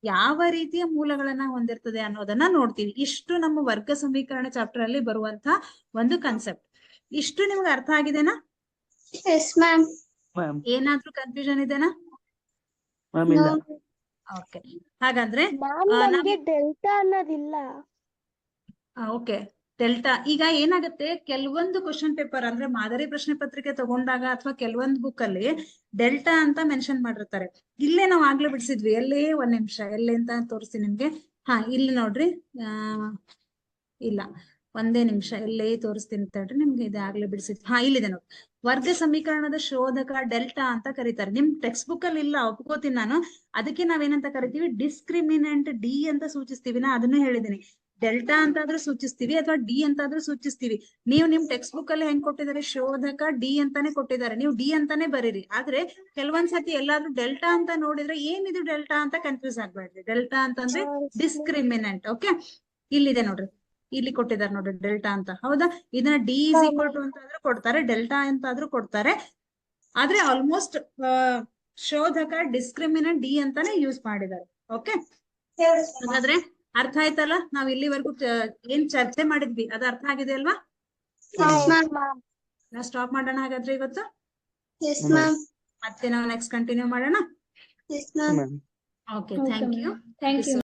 ಯಾವ ರೀತಿಯ ಮೂಲಗಳನ್ನ ಹೊಂದಿರ್ತದೆ ಅನ್ನೋದನ್ನ ನೋಡ್ತೀವಿ. ಇಷ್ಟು ನಮ್ಮ ವರ್ಗ ಸಮೀಕರಣ ಚಾಪ್ಟರ್ ಅಲ್ಲಿ ಬರುವಂತ ಒಂದು ಕಾನ್ಸೆಪ್ಟ್. ಇಷ್ಟು ನಿಮ್ಗೆ ಅರ್ಥ ಆಗಿದೆನಾ? Yes ma'am. ಏನಾದ್ರೂ ಕನ್ಫ್ಯೂಷನ್ ಇದೆನಾ? ಓಕೆ, ಹಾಗಾದ್ರೆ ಡೆಲ್ಟಾ ಅನ್ನೋದಿಲ್ಲ. Okay, delta. ಈಗ ಏನಾಗುತ್ತೆ, ಕೆಲವೊಂದು ಕ್ವಶನ್ ಪೇಪರ್ ಅಂದ್ರೆ ಮಾದರಿ ಪ್ರಶ್ನೆ ಪತ್ರಿಕೆ ತಗೊಂಡಾಗ ಅಥವಾ ಕೆಲವೊಂದು ಬುಕ್ ಅಲ್ಲಿ ಡೆಲ್ಟಾ ಅಂತ ಮೆನ್ಷನ್ ಮಾಡಿರ್ತಾರೆ. ಇಲ್ಲೇ ನಾವು ಆಗ್ಲೇ ಬಿಡಿಸಿದ್ವಿ. ಎಲ್ಲಿ? ಒಂದ್ ನಿಮಿಷ, ಎಲ್ಲಿ ಅಂತ ತೋರಿಸ್ತೀನಿ ನಿಮ್ಗೆ. ಹಾ, ಇಲ್ಲಿ ನೋಡ್ರಿ. ಇಲ್ಲ, ಒಂದೇ ನಿಮಿಷ, ಎಲ್ಲೇ ತೋರಿಸ್ತೀನಿ ತಡ್ರಿ ನಿಮ್ಗೆ. ಇದೆ ಆಗ್ಲೇ ಬಿಡಿಸಿದ್ವಿ. ಹಾ, ಇಲ್ಲಿದೆ ನೋಡಿ. ವರ್ಗ ಸಮೀಕರಣದ ಶೋಧಕ ಡೆಲ್ಟಾ ಅಂತ ಕರೀತಾರೆ. ನಿಮ್ ಟೆಕ್ಸ್ಟ್ ಬುಕ್ ಅಲ್ಲಿ ಇಲ್ಲ, ಒಪ್ಕೋತೀನಿ ನಾನು. ಅದಕ್ಕೆ ನಾವೇನಂತ ಕರಿತೀವಿ? ಡಿಸ್ಕ್ರಿಮಿನೆಂಟ್ ಡಿ ಅಂತ ಸೂಚಿಸ್ತೀವಿ. ನಾ ಅದನ್ನು ಹೇಳಿದೀನಿ. ಡೆಲ್ಟಾ ಅಂತಾದ್ರೂ ಸೂಚಿಸ್ತೀವಿ ಅಥವಾ ಡಿ ಅಂತಾದ್ರೂ ಸೂಚಿಸ್ತೀವಿ. ನೀವು ನಿಮ್ ಟೆಕ್ಸ್ಟ್ ಬುಕ್ ಅಲ್ಲಿ ಹೆಂಗ್ ಕೊಟ್ಟಿದ್ದಾರೆ? ಶೋಧಕ ಡಿ ಅಂತಾನೆ ಕೊಟ್ಟಿದ್ದಾರೆ, ನೀವು ಡಿ ಅಂತಾನೆ ಬರೀರಿ. ಆದ್ರೆ ಕೆಲವೊಂದ್ಸತಿ ಎಲ್ಲಾದ್ರೂ ಡೆಲ್ಟಾ ಅಂತ ನೋಡಿದ್ರೆ ಏನಿದು ಡೆಲ್ಟಾ ಅಂತ ಕನ್ಫ್ಯೂಸ್ ಆಗ್ಬೇಡ್ರಿ. ಡೆಲ್ಟಾ ಅಂತಂದ್ರೆ ಡಿಸ್ಕ್ರಿಮಿನೆಂಟ್. ಓಕೆ, ಇಲ್ಲಿದೆ ನೋಡ್ರಿ, ಇಲ್ಲಿ ಕೊಟ್ಟಿದ್ದಾರೆ ನೋಡ್ರಿ ಡೆಲ್ಟಾ ಅಂತ. ಹೌದಾ? ಇದನ್ನ ಡಿ ಇಸ್ ಈಕ್ವಲ್ ಟು ಅಂತಾದ್ರೂ ಕೊಡ್ತಾರೆ, ಡೆಲ್ಟಾ ಅಂತಾದ್ರೂ ಕೊಡ್ತಾರೆ. ಆದ್ರೆ ಆಲ್ಮೋಸ್ಟ್ ಶೋಧಕ ಡಿಸ್ಕ್ರಿಮಿನೆಂಟ್ ಡಿ ಅಂತಾನೆ ಯೂಸ್ ಮಾಡಿದ್ದಾರೆ. ಓಕೆ, ಹಾಗಾದ್ರೆ ಅರ್ಥ ಆಯ್ತಲ್ಲ? ನಾವ್ ಇಲ್ಲಿವರೆಗೂ ಏನ್ ಚರ್ಚೆ ಮಾಡಿದ್ವಿ ಅದು ಅರ್ಥ ಆಗಿದೆ ಅಲ್ವಾ? Yes, ma'am. ನಾವು ಸ್ಟಾಪ್ ಮಾಡೋಣ ಹಾಗಾದ್ರೆ ಇವತ್ತು. Yes, ma'am. ಮತ್ತೆ ನಾವು ನೆಕ್ಸ್ಟ್ ಕಂಟಿನ್ಯೂ ಮಾಡೋಣ. Yes, ma'am. ma'am. Okay, thank you. Thank you.